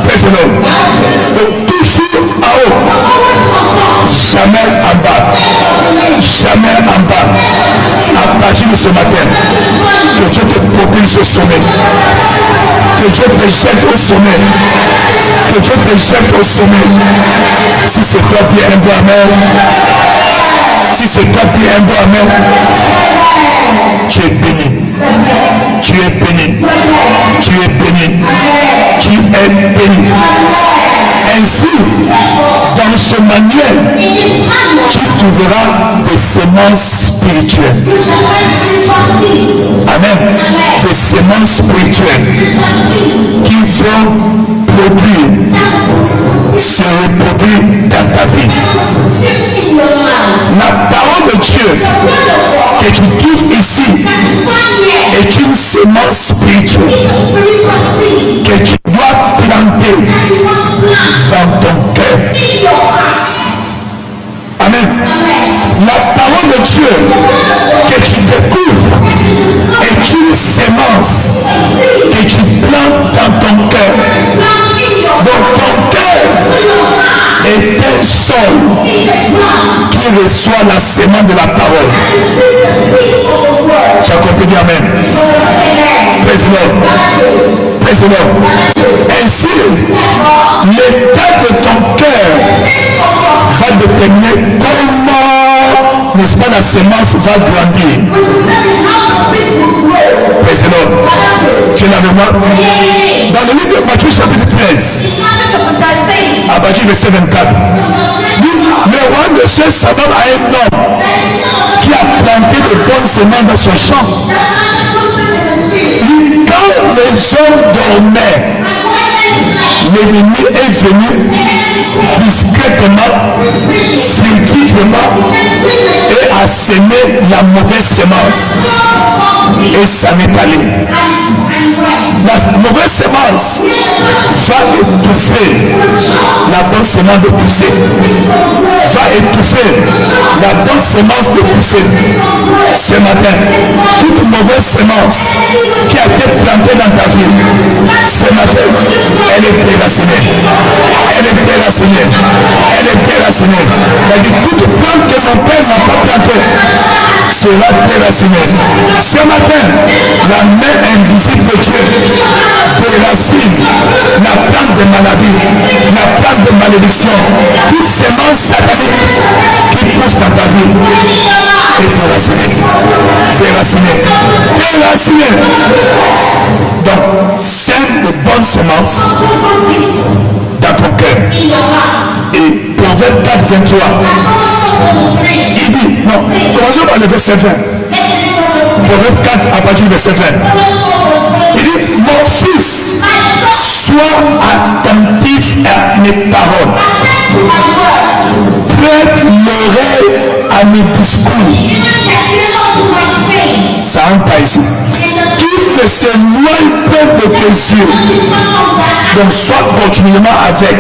Praise the Lord. Donc toujours en haut. Jamais en bas. Jamais en bas. À partir de ce matin, que Dieu te propulse au sommet. Que Dieu te jette au sommet. Que Dieu te jette au sommet. Si c'est toi qui es un bon amen. Si c'est toi qui es un bon amen. Tu es béni. Tu es béni. Tu es béni. Tu es béni. Ainsi, dans ce manuel, tu trouveras des semences spirituelles. Amen. Des semences spirituelles qui vont produire, se reproduire dans ta vie. La parole de Dieu que tu trouves ici est une semence spirituelle que tu dois planter dans ton cœur. Amen. La parole de Dieu que tu découvres est une semence que tu plantes dans ton cœur. Donc ton cœur est un sol qui reçoit la semence de la parole. Tu as compris, amen. Praise the Lord. Praise the Lord. Ainsi, l'état de ton cœur va déterminer comment, n'est-ce pas, la semence va grandir. Praise the Lord. Tu es là avec moi? Dans le livre de Matthieu chapitre 13, à partir du verset 24, dit, le roi de ciel semblable à un homme qui a planté de bonnes semences dans son champ. Quand les hommes dormaient, l'ennemi est venu discrètement, furtivement, et a semé la mauvaise semence. Et ça n'est allé. La mauvaise semence va étouffer la bonne semence de pousser. Va étouffer la bonne semence de pousser. Ce matin, toute mauvaise semence qui a été plantée dans ta vie, ce matin, elle est déracinée. Elle est déracinée. Elle est déracinée. C'est-à-dire, toute plante que mon père n'a pas plantée sera déracinée. Ce matin, la main invisible de Dieu déracine la plante de maladie, la plante de malédiction, toute semence satanique qui pousse dans ta vie est déracinée. Déracinée. Déracinée. Donc, sème de bonnes semences dans ton cœur. Et Proverbe 4, 23. Il dit, non, commençons par le verset 20. Proverbe 4 à partir du verset 20. Il dit, mon fils, sois attentif à mes paroles. Prête l'oreille à mes discours. Ça rentre pas ici. Qu'il ne s'éloigne pas de tes yeux. Donc sois continuellement avec.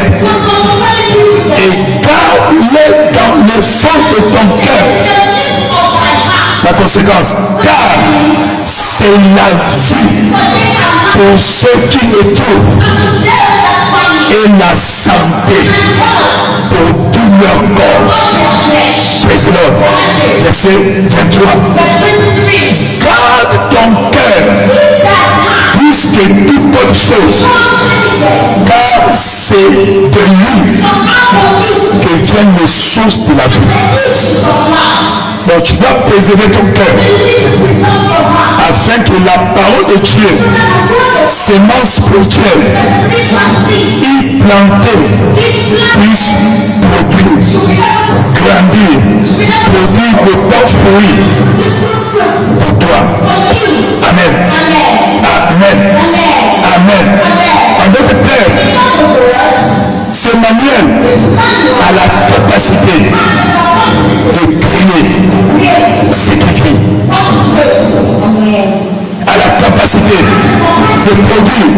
Et garde-les dans le fond de ton cœur. La conséquence, car c'est la vie pour ceux qui le trouvent et la santé pour tout leur corps. Praise the Lord. Verset 23. Garde ton cœur plus que toute autre chose, car c'est de lui que viennent les sources de la vie. Donc tu dois préserver ton cœur afin que la parole de Dieu, semence spirituelle, y plantée, puisse produire, grandir, produire de bons fruits pour toi. Amen. Amen. Amen. En d'autres termes, ce manuel a la capacité de créer ce qui vit, a la capacité de produire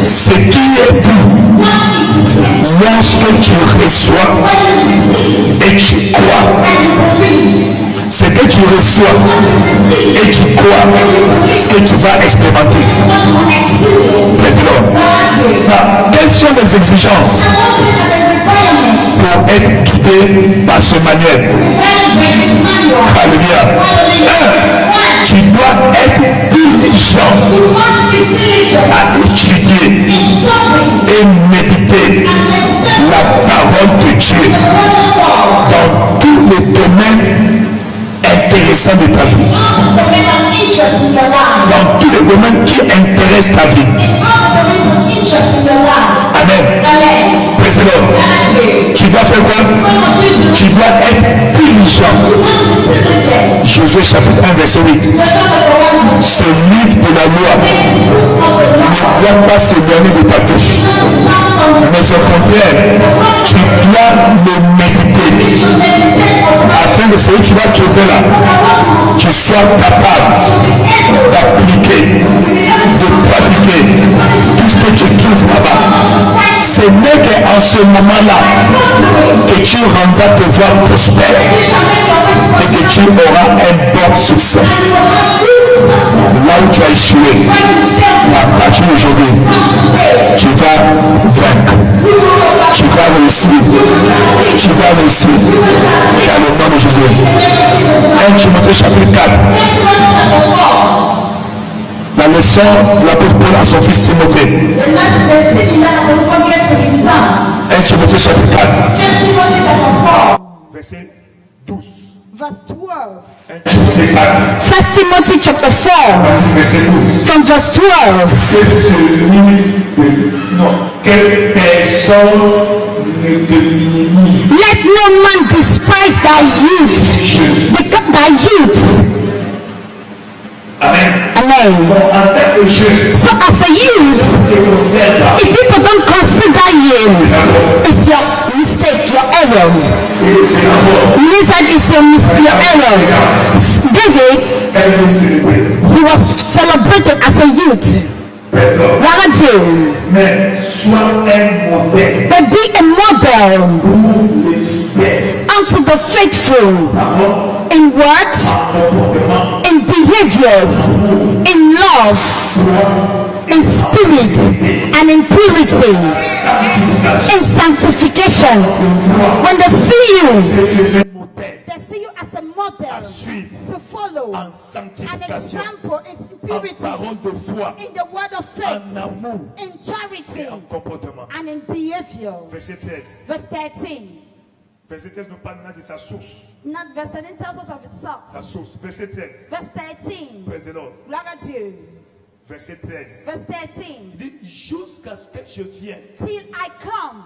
ce qui est tout lorsque tu reçois et tu crois. Ce que tu reçois et tu crois, ce que tu vas expérimenter. Praise the Lord. Quelles sont les exigences pour être guidé par ce manuel. Alléluia. Tu dois être diligent à étudier et méditer la parole de Dieu dans tous les domaines intéressants de ta vie. Dans tous les domaines qui intéressent ta vie. Amen. Précédent. Tu dois faire quoi? Tu dois être diligent. Josué chapitre 1 verset 8. Ce livre de la loi ne doit pas s'éloigner de ta bouche. Mais au contraire, tu dois le méditer. Afin que ce que tu vas trouver là, tu sois capable d'appliquer, de pratiquer tout ce que tu trouves là-bas. Ce n'est qu'en ce moment-là que tu rendras te voir prospère et que tu auras un bon succès. Là où tu as échoué, à partir d'aujourd'hui, tu vas vaincre. Tu vas réussir. Tu vas réussir. Dans le nom de Jésus. 1 Timothée chapitre 4. La leçon de l'apôtre Paul à son fils Timothée. 1 Timothée chapitre 4. Verset 12. Verse 12. 1 Timothy chapter 4. From verse 12. Quelle personne ne te minimise. Let no man despise thy youth. Thy youth. Amen. Amen. En tant que jeune, So as a youth, if people don't consider you, it's your mistake, your error. Listen, it's your error. David, he was celebrated as a youth. mais sois un modèle But be a model pour les fidèles. unto the faithful in word, in behaviors, in love, in spirit, and in purity, in sanctification. When they see you, they see you as a model to follow, En an sanctification, example in en purity, parole de foi, in the word of faith, en amour in charity, et en comportement. and in behavior. Verset 13. Verse 13. Verset 13 nous parle de sa source. Not verse 13 tells us of his Sa source. source. Verset 13. Verse 13. Praise the Lord. Gloire à Dieu. Verset 13. Verse 13. Il dit jusqu'à ce que je vienne. Till I come,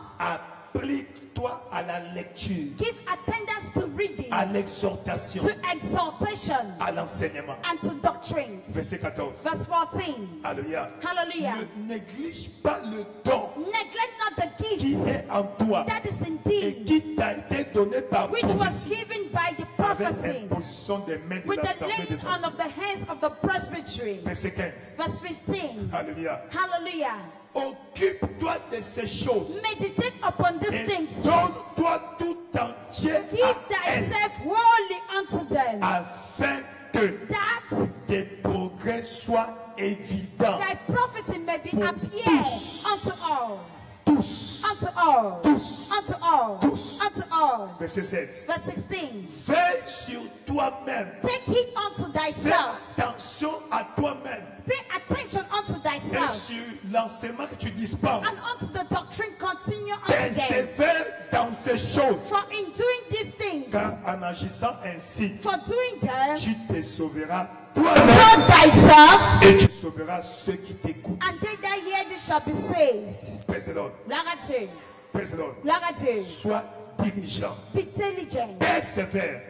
Applique-toi à la lecture, give attendance to reading, à l'exhortation, to exaltation, à l'enseignement. and to doctrines. Verset 14. Verse 14. Alléluia. Hallelujah. Ne néglige pas le don Neglect not the qui gift est en toi that is in et thee, qui t'a été donné par which was prophétie given by the avec prophecy, imposition des mains de with the l'assemblée laying des on anciens. of the hands of the presbytery. Verset 15. Verse 15. Alléluia. Hallelujah. Occupe-toi de ces choses Meditate upon these et things. donne-toi tout entier Give à elle thyself wholly unto them, afin que that tes progrès soient évidents. thy prophecy may be Pour appear tous. unto all, Tous. unto all, Tous. unto all, Tous. unto all. Verset 16. Verse 16. Veille sur toi-même. Take heed unto Fais thyself. attention à toi-même Pay attention unto et thyself sur l'enseignement que tu dispenses. and unto the doctrine continue unto them. Persévère dans ces choses. For in doing these things, Car en agissant ainsi, for doing them, tu te sauveras toi-même know thyself, et tu sauveras ceux qui t'écoutent. and they that hear thee shall be saved. Praise the Lord. Lagate, Praise the Lord. lagate. Sois diligent. Be diligent, Persévère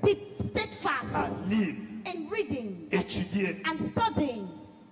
be à steadfast lire, in reading étudier, and studying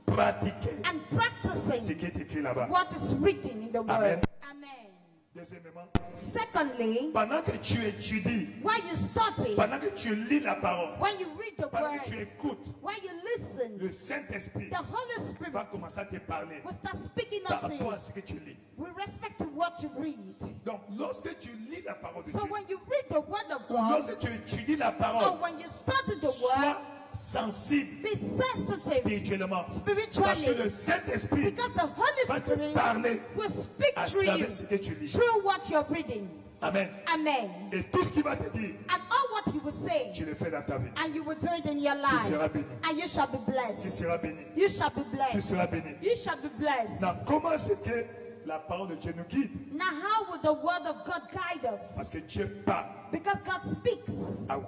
pratiquer and ce practicing qui est écrit là-bas. what is written in the Amen. word. Amen. Deuxièmement, Secondly, pendant que tu étudies, when you study, pendant que tu lis la parole, when you read the pendant que tu word, écoutes, when you listen, le Saint-Esprit the Holy Spirit va commencer à te parler will start speaking par unto you rapport à ce que tu lis. with respect to what you read. Donc, lorsque tu lis la parole de So Dieu, when you read the word of ou God, lorsque tu étudies la or parole, when you study the word, sois sensible be sensitive spirituellement. Parce que spiritually, le Saint-Esprit because the Holy va te Spirit parler will speak à through you travers ce que tu lis. through what you're reading. Amen. Amen. Et tout ce qu'il va te dire, And all what he will say, tu le fais dans ta vie. and you will do it in your Tu life. seras béni. And you shall be Tu blessed. seras béni. You shall be Tu blessed. seras béni. You shall be blessed. Now, comment c'est que la parole de Dieu nous guide? Now, how will the word of God guide us? Parce que Dieu parle Because God speaks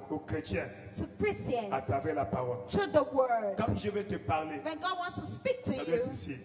aux chrétiens to Christians à travers la parole. through the word. Quand je vais te parler, When God wants to speak to ça doit être you, ici.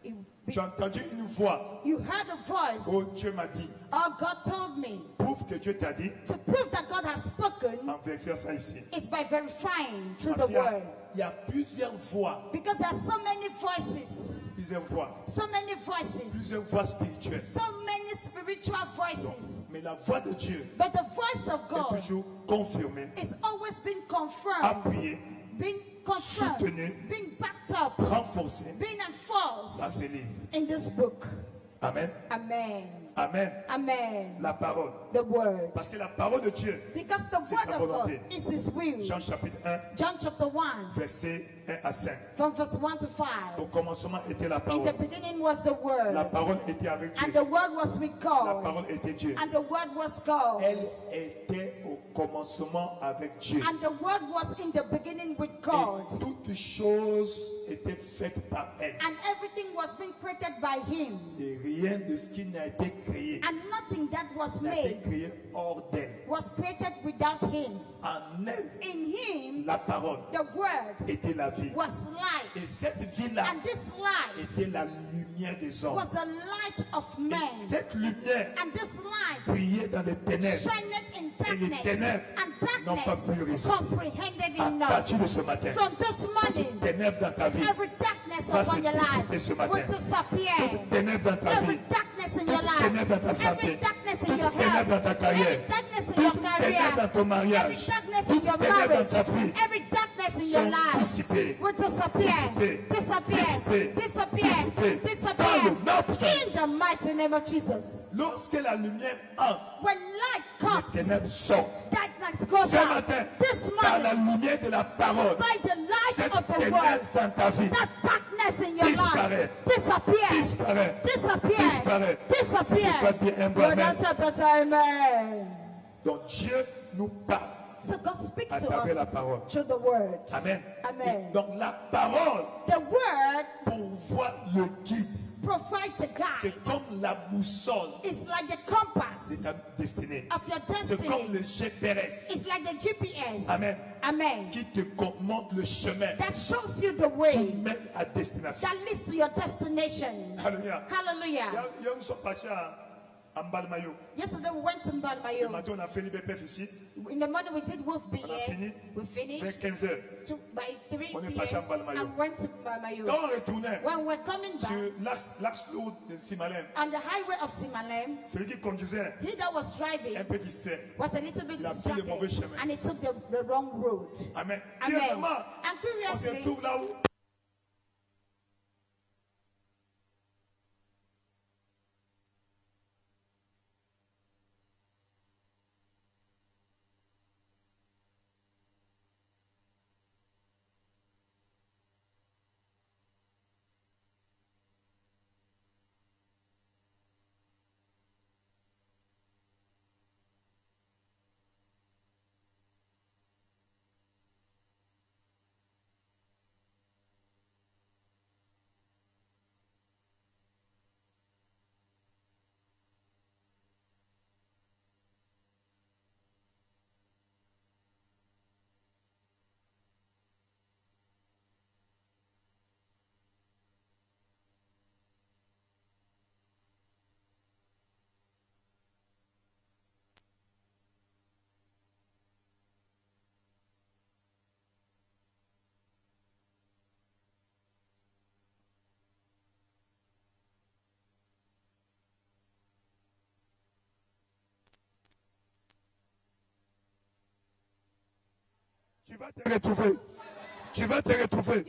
it- J'ai entendu une voix. you heard a voice. Oh, Dieu m'a dit. Oh, God told me. Prouve que Dieu t'a dit. To prove that God has spoken On va faire ça ici. is by verifying through Parce the qu'il word. y a plusieurs voix. Because there are so many voices. Plusieurs voix. So many voices. Plusieurs voix spirituelles. So many spiritual voices. Mais la voix de Dieu But the voice of est God toujours confirmée, is always being confirmed, appuyée, being confirmed, Soutenu. being backed up, renforcée being enforced dans ce livre. in this book. Amen. Amen. Amen. Amen. La parole. The word. Parce que la parole de Dieu, Because the C'est word sa of God volonté. is his will. Jean chapitre 1, John chapter 1, verset 1 à 5. from verse 1 to 5. Au commencement était la In the parole. beginning was the word, La parole était avec and Dieu. the word was with La God, parole était Dieu. and the word was God, Elle était au commencement avec Dieu. and the word was in the beginning with Et God, toutes choses étaient faites par elle. and everything was being created by him, Et rien de ce qui n'a été créé and nothing that was n'a été made créé hors d'elle. was created without him. En elle, In him, la parole the word était la vie. was light, Et cette vie-là and this light était la lumière des hommes. was the light of Et men, cette lumière and this light brillait dans les ténèbres. shined in Et les darkness, ténèbres and n'ont pas pu darkness résister. comprehended À in partir de us. ce matin, From this morning, toutes ténèbres dans ta vie, every darkness va upon se your life dissiper ce matin. will disappear. toutes ténèbres dans ta Every vie, darkness in your toutes life, ténèbres dans ta santé, every darkness in toutes your ténèbres dans health, ta carrière, every darkness in your toutes ténèbres dans career, ton every mariage, darkness in toutes your ténèbres dans marriage, ta vie every darkness in your sont life dissipées. will disappear, Dissipées. disappear, Dissipées. disappear, Dissipées. disappear. Dans le nom puissant. In the mighty name of Jesus. Lorsque la lumière entre, When light les comes, ténèbres sortent. darkness goes Ce out. matin, This par la morning, lumière de la parole, by the light cette of the ténèbre word, dans ta vie that darkness in your disparaît. life disappear, disparaît. disappear, Disparaît. disappear. Si c'est pas dire un bon Lord, amen. that's a better amen. Donc Dieu nous parle So God speaks à to travers la us parole. through the word. Amen. Amen. Et donc la parole The word pourvoit le guide. provides a guide. C'est comme la boussole It's like the compass de ta destinée. of your C'est comme destiny. le GPS. It's like the GPS. Amen. Amen. Qui te montre le chemin That shows you the qui way mène à destination. that leads to your destination. Alléluia. Hallelujah. Hier, nous sommes partis à Mbalmayo. Yesterday we went to Le Mbadmayo. matin, on a fait l'IBPF ici. In the morning we did Wolf On a fini. We finished Vers 15h. by 3 On est parti à p.m. Mbadmayo. and went to Mbadmayo. Quand on retournait When we're coming back sur l'axe lourd de Simalem, on the highway of Simalem, celui qui conduisait he that was driving un peu distrait. was a little bit Il a pris le mauvais distracted chemin. and he took the wrong road. Amen. Amen. Curieusement, And on se curiously, trouve là où tu vas te retrouver. Tu vas te retrouver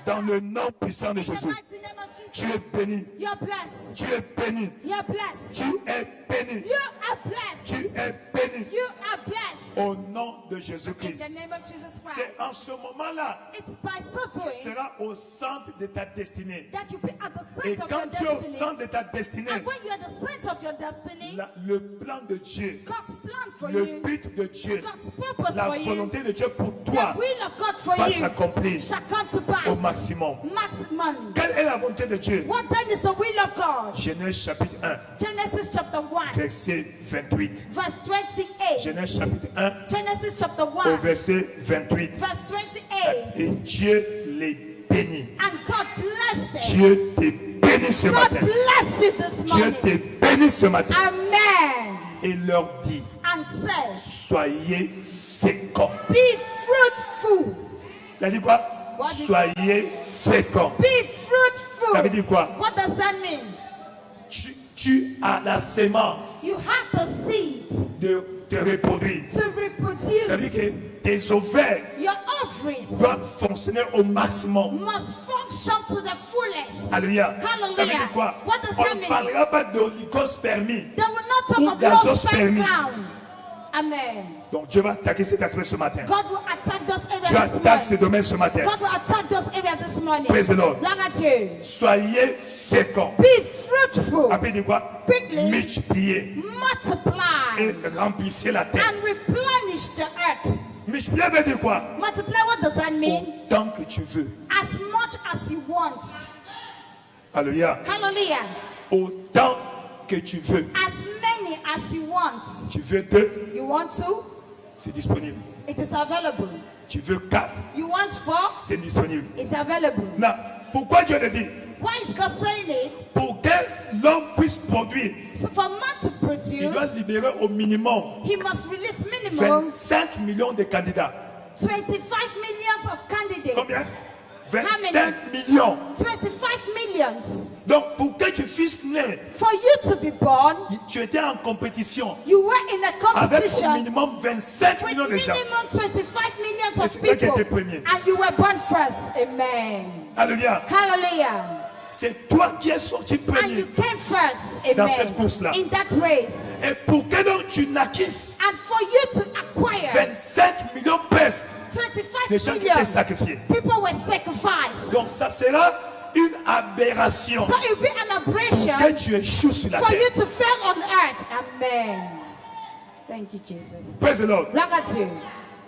dans le nom puissant de in the Jésus. mighty name of Tu Jesus, es béni. you're blessed. Tu es béni. You're blessed. Tu es béni. You are blessed. Tu es béni. You are blessed. Au nom de In Jésus-Christ. the name of Jesus Christ. C'est en ce moment-là It's by so que tu doing seras au centre de ta destinée. that you be at the Et center of quand your tu es au destiny. centre de ta destinée, And when you're at the center of your destiny, le plan de Dieu, God's plan for le you, but de Dieu, God's purpose la for you, volonté de Dieu pour the toi will of God for va you s'accomplir shall come to pass. au maximum. Maximum. Quelle est la volonté de Dieu? What then is the will of God? Genèse chapitre 1, Genesis chapter 1, verset 28. verse 28. Genèse chapitre 1, Genesis chapter au 1, verset 28. verse 28. Et Dieu les bénit. And God blessed them. Dieu te bénit ce God matin. bless you this Dieu morning. te bénit ce matin. Amen. Et leur dit, And says, soyez féconds. be fruitful. Il a dit quoi? What did- Soyez féconds. Be fruitful. Ça veut dire quoi? What does that mean? Tu as la sémence You have the seed de te reproduire. to reproduce. Ça veut dire que tes ovaires Your ovaries doivent fonctionner au maximum. must function to the fullest. Alléluia. Hallelujah. Ça veut dire quoi? What does On that ne mean? parlera pas d'oligospermie. They will not talk Ou of d'azos low sperm permis. count. Amen. Donc Dieu va attaquer cet aspect ce matin. God will attack those Dieu areas this attaque ces morning. domaines ce matin. God will attack those areas this morning. Praise the Lord. Gloire à Dieu. Soyez féconds. Be fruitful. Après dit quoi? Quickly. Multipliez Multiply. et remplissez la terre. And replenish the earth. Multiplier veut dire quoi? Multiply, what does that mean? Autant que tu veux. As much as you want. Alléluia. Hallelujah. Autant que tu veux. As many as you want. Tu veux 2, You want 2? c'est disponible. It is available. Tu veux 4, You want 4? c'est disponible. It's available. Non. Pourquoi Dieu le dit? Why is God saying it? Pour que l'homme puisse produire, So for man to il doit produce, libérer au minimum he must release minimum 25 millions de candidats. 25 millions of candidates. Combien? 25 millions. 25 millions. Donc pour que tu fusses né, For you to be born, tu étais en compétition you were in a avec au competition minimum 25 with millions de gens. minimum 25 millions Et of c'est toi qui people. étais premier. And you were born first. Amen. Alléluia. Hallelujah. C'est toi qui es sorti And premier. you came first. Dans Amen. cette course-là. In that race. Et pour que donc tu naquisses And for you to acquire 25 millions presque de 25 gens qui étaient millions, sacrifiés. people were sacrificed. Donc ça sera une aberration So it will be an aberration que tu échoues sur la for you terre. to fail on earth. Amen. Thank you, Jesus. Praise the Lord. Gloire à Dieu.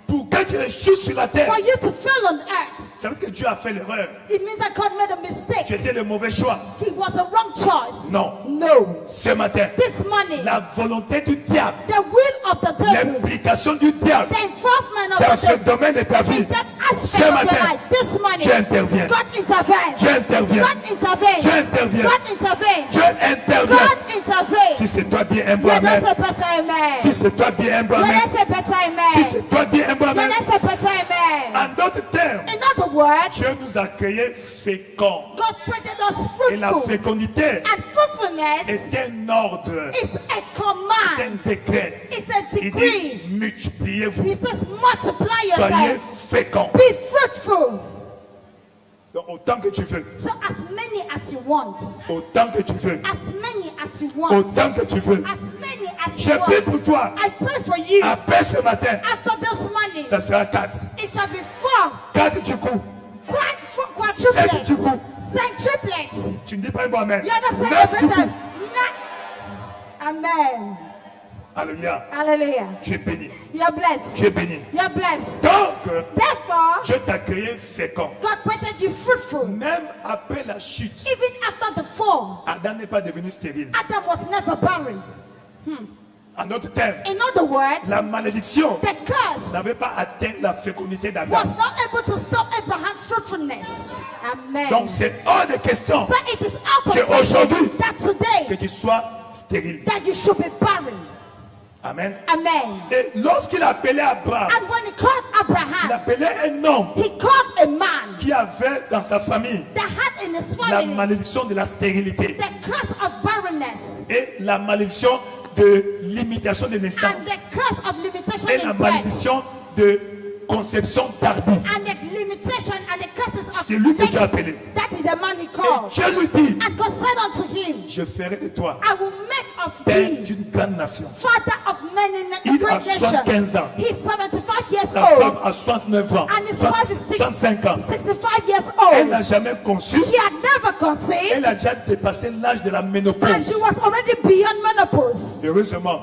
Pour que tu échoues sur la terre, For you to fail on earth, ça veut dire que Dieu a fait l'erreur. it means that God made a mistake. Tu étais le mauvais choix. It was a wrong choice. Non. No. Ce matin, This morning, la volonté du diable, the will of the devil, l'implication du diable the involvement of dans the ce devil, domaine de ta vie, in that ce aspect of your matin, life, this morning, Dieu intervient. God intervenes. Dieu intervient. God intervenes. Dieu intervient. God intervenes. Dieu intervient. God intervenes. Si c'est toi, dis un bon Yeah, amen. that's a better amen. Si c'est toi, dis un bon Yeah, amen. that's a better amen. Si c'est toi, dis un bon Yeah, amen. that's a better amen. En d'autres termes, In other words, Dieu nous a créés féconds. God created us Et la fruitful. fécondité And fruitfulness est un ordre, is a un command. décret. It's a Il dit, decree. multipliez-vous, He says, multiply soyez yourself. féconds. Be fruitful. Donc, autant que tu veux, So as many as you want. autant que tu veux, As many as you want. autant que tu veux. As many as Je you prie want. pour toi. I pray for you. Après ce matin, After this morning, ça sera 4. it shall be 4. 4 du coup. Quadruplets. du coup. Centuplets. Tu ne dis pas un bon amen. You understand 9 the du better? coup. Amen. Alléluia. Hallelujah. Tu es béni. You're blessed. Tu es béni. You're blessed. Donc, Therefore, Dieu t'a créé fécond. God created you fruitful. Même après la chute, Even after the fall, Adam n'est pas devenu stérile. Adam was never barren. En d'autres termes, In other words, la malédiction the curse n'avait pas atteint la fécondité was d'Adam. not able to stop Abraham's fruitfulness. Amen. Donc c'est hors de question So it is out of que question aujourd'hui, that today que tu sois stérile. that you should be barren. Amen. Amen. Et lorsqu'il appelait Abraham, And when he called il Abraham, appelait un homme he called a man qui avait dans sa famille that had in his la family malédiction de la stérilité the curse of barrenness et la malédiction de limitation de naissance and the curse of limitation et la in birth malédiction de conception tardive. and the limitation and the curses of C'est lui que Dieu a appelé. That is the man he Et called. Dieu lui dit, And God said unto him, je ferai de toi I will make of père thee d'une grande nation. father of many Il a great 75 nations. ans. He's 75 years Sa femme old. a 69 ans. And his wife is 65 ans. 65 years Elle old. n'a jamais conçu. She had never conceived. Elle a déjà dépassé l'âge de la And ménopause. she was already beyond menopause. Heureusement,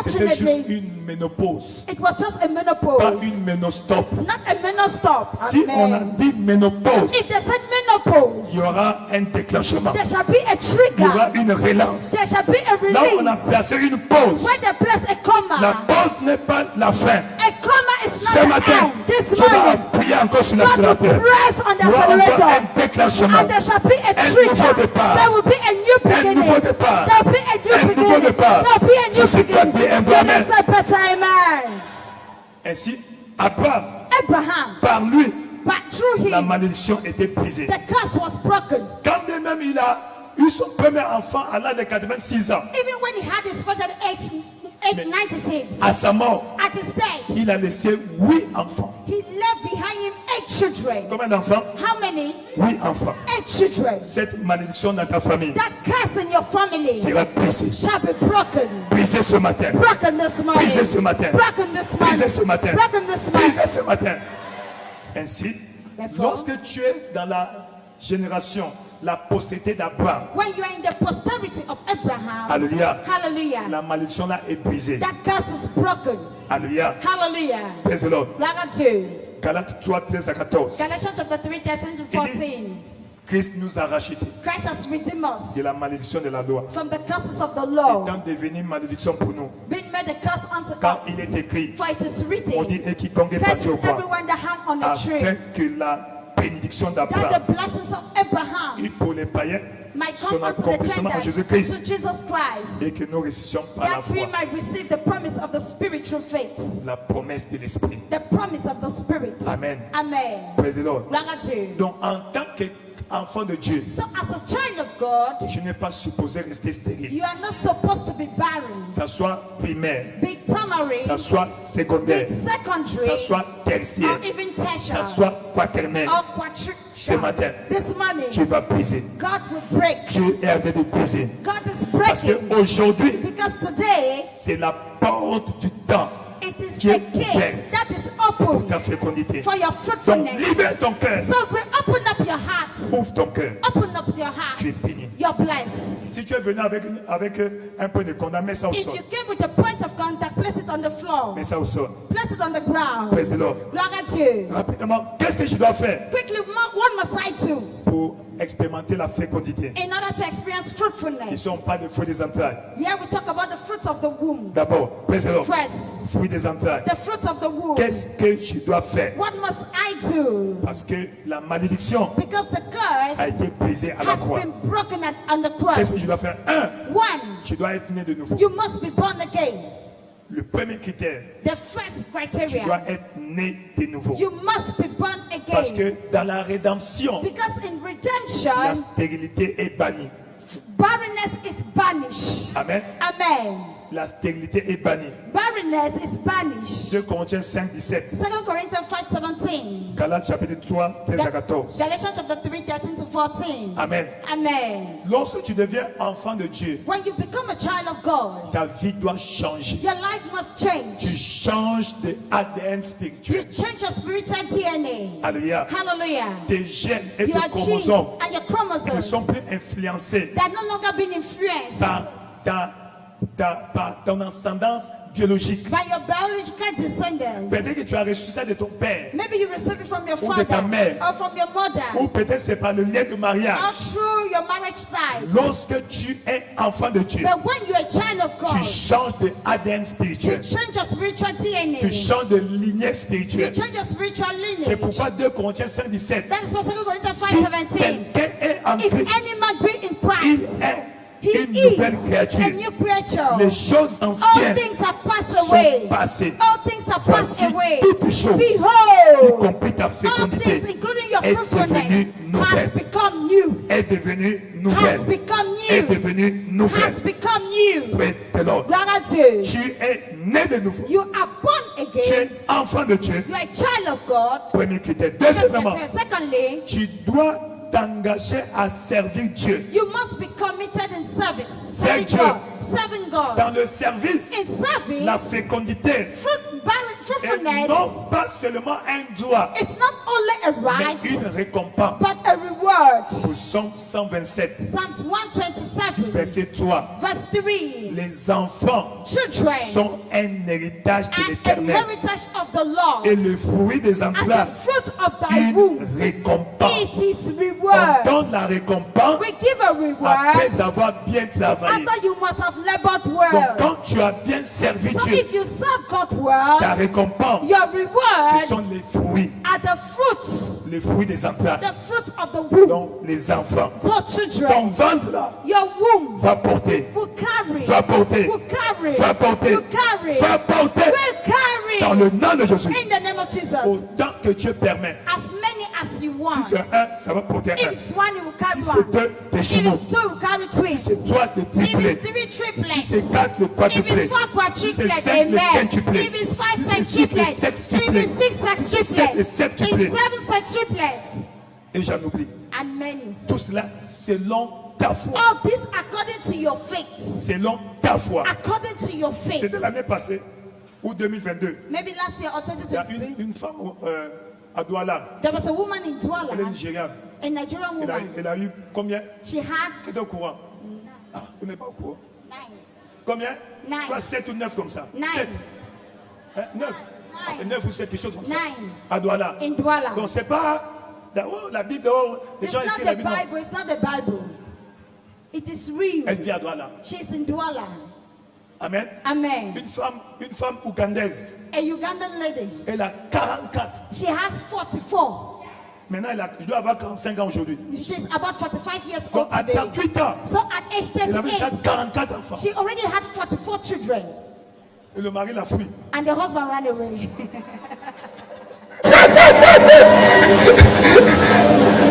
c'était juste Unfortunately, une ménopause, it was just a pas menopause, une ménostop. not a menostop. Si on a Amen. dit ménopause, If they said menopause, il y aura un déclenchement. there shall be a Il y aura trigger. une relance. There shall be a Là, on a release. placé une pause. When they place a La comma, pause n'est pas la fin. a comma is Ce not the matin, end. This tu vas morning, appuyer encore sur God will l'accélérateur. press on the Il y aura encore accelerator. un déclenchement. And there shall be a Un trigger. nouveau départ. There will be a new beginning. nouveau départ. There will be a new Un nouveau beginning. départ. There will be a Si new c'est pas dit, beginning. un bon Let amen. us say better amen. Ainsi, Abraham, Abraham, par lui, but through la him, malédiction était brisée. the curse was broken. Quand bien même il a eu son premier enfant à l'âge de 86 ans, Even when he had his first at age 96, à sa mort, at his death, il a laissé 8 enfants. he left behind him 8 children. Combien d'enfants? How many? 8 enfants. 8 children. Cette malédiction dans ta famille That curse in your family sera brisée. shall be broken. Brisée ce matin. Broken this morning. Brisée ce matin. Broken this morning. Brisée ce matin. Broken this morning. Brisée ce matin. Ainsi, Therefore, lorsque tu es dans la génération, la postérité d'Abraham, when you are in the posterity of Abraham, alléluia, hallelujah, la malédiction là est brisée. that curse is broken. Alléluia. Hallelujah. Praise the Lord. Lagato. Galates 3, 13 à 14. Galatians chapter 3, 13 to 14. Christ nous a rachetés Christ has redeemed us de la malédiction de la loi, from the curses of the law, étant devenu malédiction pour nous. being made a curse unto Car us. il est écrit, For it is on written, dit, et quiconque est curse parti au is bois, everyone that hang on the afin tree, que la bénédiction that d'Abraham the blessings of Abraham et pour les païens might son come unto the accomplissement en Gentiles, Jésus-Christ, to Jesus Christ, et que nous réussissions par la that we foi might receive the promise of the Spirit through faith, la promesse de l'Esprit. the promise of the Spirit. Amen. Amen. Praise the Lord. Lagato. Donc, en tant qu'enfant de Dieu, So as a child of God, tu n'es pas supposé rester stérile. you are not supposed to be barren, Ça soit primaire, be primary, ça soit be secondaire, secondary, ça soit tertiaire, or even tertiary, ça soit quaternaire. or Ce matin, quadrilateral. This morning, tu vas briser. God will break. Dieu est en train de briser. God is Parce breaking. qu'aujourd'hui, Because today, c'est la porte du temps it is qui a est gate ouverte that is pour open ta fécondité. for your Donc, fruitfulness. libère ton cœur. So open up your heart. Ouvre ton cœur. Open up your heart. Tu es béni. You're blessed. Si tu es venu avec un point de condamné, mets ça au If sol. you came with a point of contact, place it on the floor. Mets ça au sol. Place it on the ground. Praise the Lord. Glory to you. Rapidement, qu'est-ce que je dois faire Quickly, what must I do pour expérimenter la fécondité? in order to experience fruitfulness? Ils sont pas des fruits des entrailles. Here we talk about the fruits of the womb. D'abord, praise the Lord. First, Fruits des entrailles. the fruits of the womb. Qu'est-ce que je dois faire? What must I do? Parce que la malédiction Because the a curse été brisée à la has croix. been broken on the Qu'est-ce que cross. je dois faire? One, Je dois être né de nouveau. you must be born again. Le premier critère, The first tu criteria, dois être né de nouveau. you must be born Parce again. que dans la rédemption, Because in la redemption, stérilité est bannie. barrenness is banished. Amen. Amen. La stérilité est bannie. Barrenness is banished. 2 Corinthiens 5, 17. 2 Corinthians 5:17. Galates chapitre 3, 13 à 14. Galatians chapter 3, 13 to 14. Amen. Amen. Lorsque tu deviens enfant de Dieu, When you become a child of God, ta vie doit changer. your life must Tu change. changes de ADN You spirituel. change your spiritual DNA. Alléluia. Hallelujah. Tes gènes et tes Your genes chromosomes and your ne chromosomes, sont plus influencés they are no longer being influenced par ton ascendance biologique. by your biological descendants. Peut-être que tu as reçu ça de ton père. Maybe you receive it from your Ou de ta father mère. or from your mother Ou peut-être c'est par le lien de or mariage. through your marriage ties. Lorsque tu es enfant de Dieu, But when you're a child of tu God, changes de ADN you spirituel. change your spiritual DNA. Tu changes de lignée You spirituelle. change your spiritual C'est lineage. pourquoi 2 Corinthiens 5, 17. That is what 2 Corinthians Si 5:17. quelqu'un est en If Christ, any man be in il Christ, est une He nouvelle is a créature. new creature. Les choses All anciennes things have passed sont away. passées. All things have passed Voici away. toutes choses, y Behold, compris ta all fécondité, things, including your est fruitfulness, devenue nouvelle. has become new. Est devenue Has nouvelle. become Est new. devenue nouvelle. Has become new. Praise the Lord. Gloire à Dieu. Tu es né de nouveau. You are born Tu again. es enfant de Dieu. You are a child of God. Premier critère. First Deuxièmement, criteria. Secondly, tu dois t'engager à servir Dieu. you must be committed in service. Serve Serving Dieu. God. Serving God. Dans le service, In service, la fécondité est fruitfulness non pas seulement un droit, is not only a mais right, une récompense. but a reward. Pour Psaume 127, Psalms 127, verset 3. verse 3. Les enfants Children sont un héritage de and a l'Éternel. heritage of the Lord, Et le fruit des and the emplois, fruit of thy une womb is récompense. his On reward. donne la récompense We give a reward après avoir bien travaillé. after you must have labored Donc well. quand tu as bien servi So Dieu, if you serve God ta well, récompense, your ce reward sont les fruits, are the fruits des emplois. the fruit of the womb. Donc les enfants. So Ton children, ventre là your womb va porter, will carry, va porter, will carry, va porter, will carry, va porter will carry dans le nom de Jésus. in the name of Jesus. Autant que Dieu permet. As many as you Si want. c'est un, ça va porter If un. it's one, it will carry Si one. c'est deux, des If jumeaux. it's two, it will carry Si twins. c'est trois, des If triplés. it's three, Si triplets. c'est quatre, le If quadruplé. it's four, Si c'est quadruplets. cinq, le Amen. quintuplé. If it's five, Si c'est six, six, le triplets. If sextuplé. it's six, sex, Si c'est sept, le triplets. If septuplé. it's seven, sex, triplets. Et j'en oublie. And many. Tout cela selon ta foi. All this according to your faith. Selon ta foi. According to your faith. C'était l'année passée, ou 2022. Maybe last year or Il y a 2022, une femme à Douala. there was a woman in Elle est Douala, nigériane. a Nigerian woman. Elle a eu combien? She had Qui est au courant? Ah, vous n'êtes pas au courant. 9. Combien? 9. Quoi, 7 ou 9 comme ça? 9. 7. 9. 9 ou 7, quelque chose comme ça. 9. À Douala. In Douala. Donc c'est pas la Bible, les It's gens not écrivent la the Bible. non. Bible. It's not the Bible. It is real. Elle vit à Douala. She's in Douala. Amen. Amen. Une femme ougandaise. A Ugandan lady. Elle a 44. She has 44. Maintenant, je dois avoir 45 ans aujourd'hui. She's about 45 years Donc old à today. 38 ans, So at age elle avait déjà 38, 44 enfants. she already had 44 children. Et le mari l'a fui. And the husband ran away.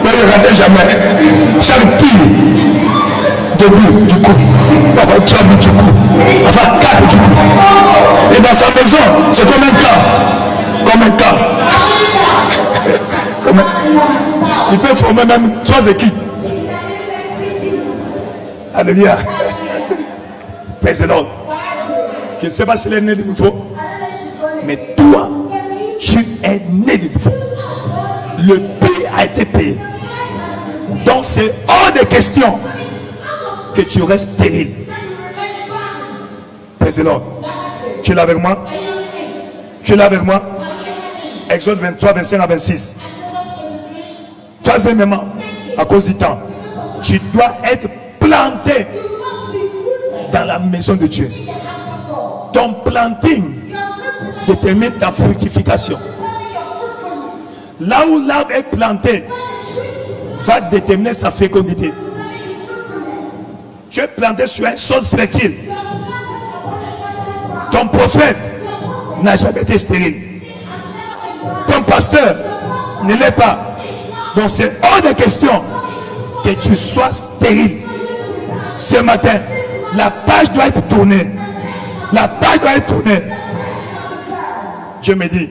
Ne le ratez jamais. Chaque pile, debout du coup. Enfin, 3 bouts du coup. Enfin, 4 du coup. Et dans sa maison, c'est comme un camp. Comme un camp. Il peut former même 3 équipes. Alléluia. Praise the Lord. Je ne sais pas s'il est né de nouveau. Mais toi, tu es né de nouveau. Le prix a été payé. Donc c'est hors de question que tu restes stérile. Praise the Lord. Tu es là avec moi? Tu es là avec moi? Exode 23, 25 à 26. Troisièmement, à cause du temps, tu dois être planté dans la maison de Dieu. Ton planting détermine ta fructification. Là où l'arbre est planté va déterminer sa fécondité. Tu es planté sur un sol fertile. Ton prophète n'a jamais été stérile. Ton pasteur ne l'est pas. Donc c'est hors de question que tu sois stérile. Ce matin, la page doit être tournée. La page doit être tournée. Dieu me dit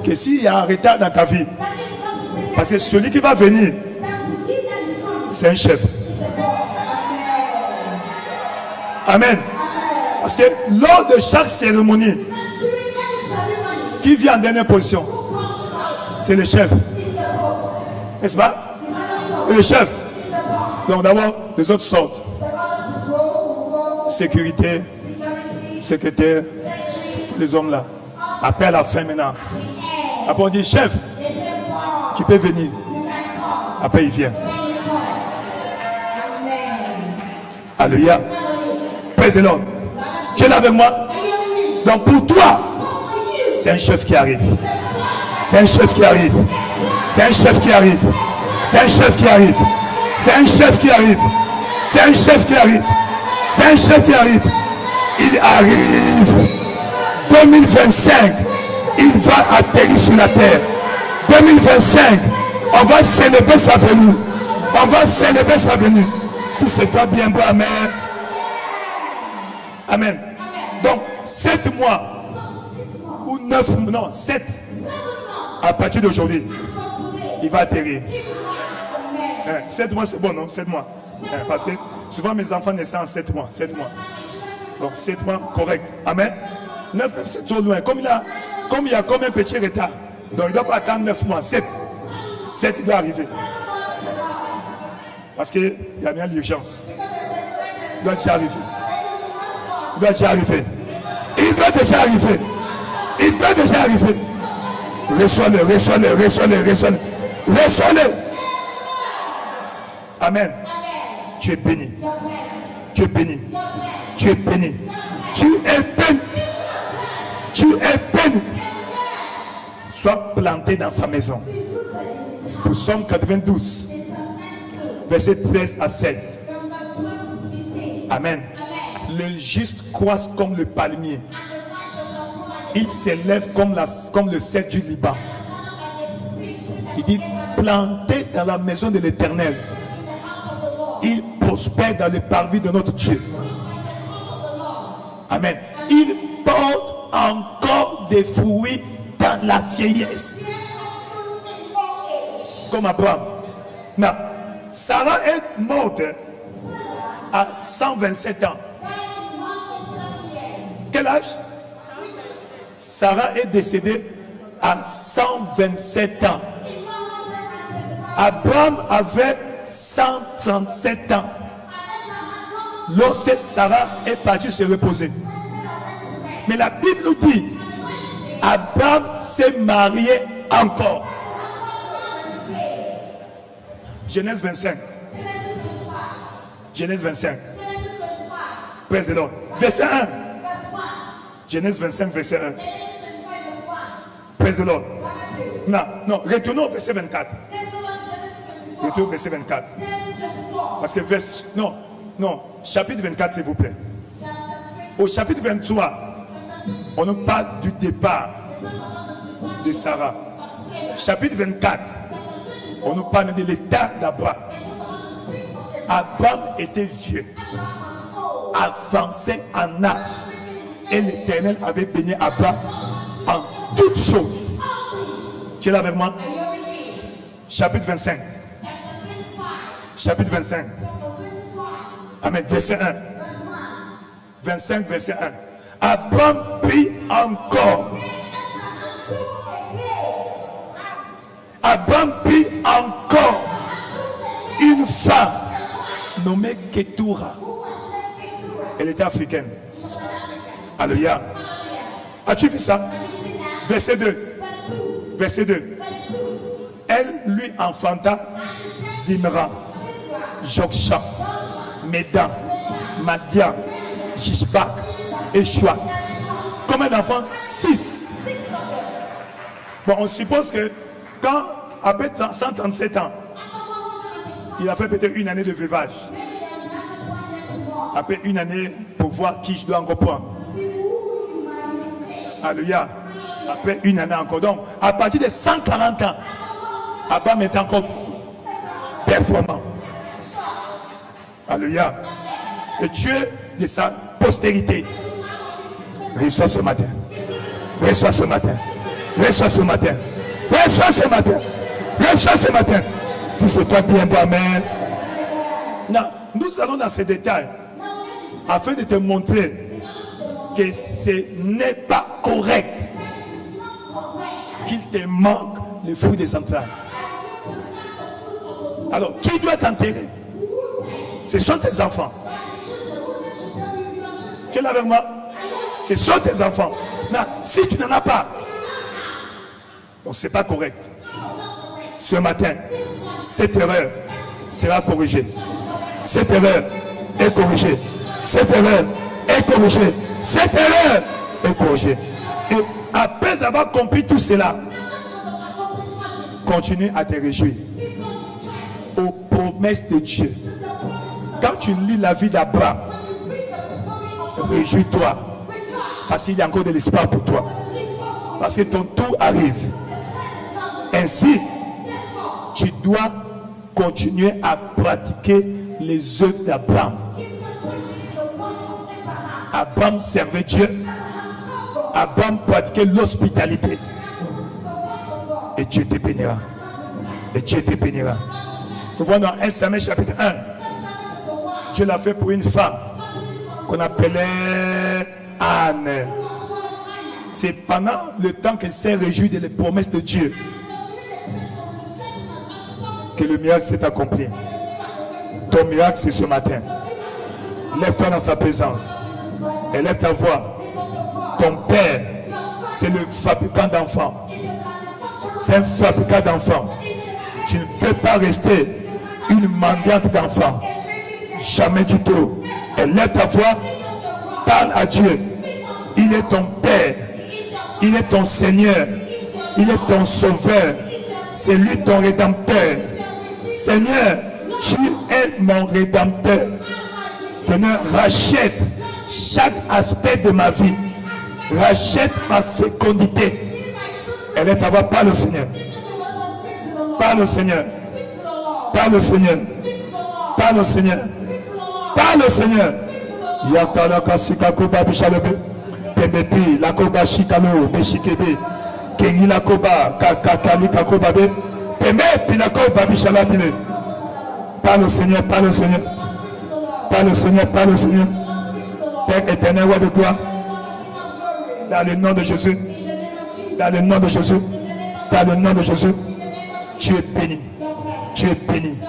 que s'il y a un retard dans ta vie, parce que celui qui va venir, c'est un chef. Amen. Parce que lors de chaque cérémonie, qui vient en dernière position? C'est le chef. N'est-ce pas? C'est le chef. Donc d'abord, les autres sortent. Sécurité, secrétaire, les hommes là. Après à la fin maintenant. Après on dit chef, tu peux venir. Après il vient. Alléluia. Praise the Lord. Tu es là avec moi? Donc pour toi, c'est un chef qui arrive. C'est un chef qui arrive. C'est un chef qui arrive. C'est un chef qui arrive. C'est un chef qui arrive. C'est un chef qui arrive. C'est un chef qui arrive. Il arrive. 2025, il va atterrir sur la terre. 2025, on va célébrer sa venue. On va célébrer sa venue. Si c'est pas bien beau, amen. Amen. Donc, 7 mois ou 9, non, 7 à partir d'aujourd'hui, il va atterrir. 7 mois, c'est bon, non? 7 mois. Parce que souvent mes enfants naissent en 7 mois. 7 mois. Donc 7 mois, correct. Amen. 9, c'est trop loin. Comme il y a comme un petit retard. Donc il ne doit pas attendre 9 mois. 7. 7 il doit arriver. Parce qu'il y a bien l'urgence. Il doit déjà arriver. Il doit déjà arriver. Il doit déjà arriver. Il doit déjà arriver. Reçois-le, reçois-le, reçois-le, reçois-le. Reçois-le. Amen. Tu es béni. Tu es béni. Tu es béni. Tu es béni. Tu es béni. Sois planté dans sa maison. Psaume 92, verset 13 à 16. Amen. Le juste croisse comme le palmier. Il s'élève comme le cèdre du Liban. Il dit, planté dans la maison de l'Éternel. Il prospère dans le parvis de notre Dieu. Amen. Il porte encore des fruits dans la vieillesse. Comme Abraham. Non. Sarah est morte à 127 ans. Quel âge? Sarah est décédée à 127 ans. Abraham avait 137 ans lorsque Sarah est partie se reposer. Mais la Bible nous dit, Abraham s'est marié encore. Genèse 25. Genèse 25. Praise the Lord. Verset 1. Genèse 25, verset 1. Praise the Lord. Non, retournons au verset 24. Retournons au verset 24. Parce que chapitre 24, s'il vous plaît. Au chapitre 23, on nous parle du départ de Sarah. Chapitre 24, on nous parle de l'état d'Abraham. Abraham était vieux, avancé en âge. Et l'Éternel avait béni Abraham en toutes choses. Tu es là avec moi? Chapitre 25. Chapitre 25. Amen. Verset 1. 25, verset 1. Abraham prit encore. Abraham prit encore une femme nommée Ketura. Elle était africaine. Alléluia. As-tu vu ça? Verset 2. Verset 2. Elle lui enfanta Zimra, Joksha, Médan, Madian, Shishbak et Chouak. Combien d'enfants? 6. Bon, on suppose que quand, après 137 ans, il a fait peut-être une année de veuvage. Après une année pour voir qui je dois encore prendre. Alléluia. Après une année encore. Donc, à partir de 140 ans, Abraham est encore performant. Alléluia. Et Dieu de sa postérité reçoit ce matin. Reçoit ce matin. Reçoit ce matin. Reçois ce matin. Reçois ce matin. Si c'est toi bien beau, amen. Non, nous allons dans ces détails afin de te montrer que ce n'est pas correct qu'il te manque les fruits des entrailles. Alors, qui doit t'enterrer? Ce sont tes enfants. Tu es là avec moi? Ce sont tes enfants. Non, si tu n'en as pas, bon, c'est pas correct. Ce matin, cette erreur sera corrigée. Cette erreur est corrigée. Cette erreur est corrigée. Cette erreur est corrigée. Et après avoir compris tout cela, continue à te réjouir aux promesses de Dieu. Quand tu lis la vie d'Abraham, réjouis-toi. Parce qu'il y a encore de l'espoir pour toi. Parce que ton tour arrive. Ainsi, tu dois continuer à pratiquer les œuvres d'Abraham. Abraham servait Dieu. Abraham pratiquait l'hospitalité. Et Dieu te bénira. Et Dieu te bénira. Nous voyons dans 1 Samuel chapitre 1. Dieu l'a fait pour une femme qu'on appelait Anne. C'est pendant le temps qu'elle s'est réjouie des promesses de Dieu que le miracle s'est accompli. Ton miracle, c'est ce matin. Lève-toi dans sa présence. Élève ta voix. Ton père, c'est le fabricant d'enfants. C'est un fabricant d'enfants. Tu ne peux pas rester une mendiante d'enfants. Jamais du tout. Élève ta voix. Parle à Dieu. Il est ton Père. Il est ton Seigneur. Il est ton Sauveur. C'est lui ton Rédempteur. Seigneur, tu es mon Rédempteur. Seigneur, rachète chaque aspect de ma vie. Rachète ma fécondité. Elle est ta voix. Parle au Seigneur. Parle au Seigneur. Parle au Seigneur. Parle au Seigneur. Parle au Seigneur. Yakala kasika koba bishalobe. Pemepi la koba shikalo beshikebe. Kengi la koba kakakali kakoba be. Pemepi la koba bishalabine. Parle au Seigneur. Parle au Seigneur. Parle au Seigneur. Parle au Seigneur. Père éternel, roi de gloire. Dans le nom de Jésus. Dans le nom de Jésus. Dans le nom de Jésus. Tu es béni. Tu es béni.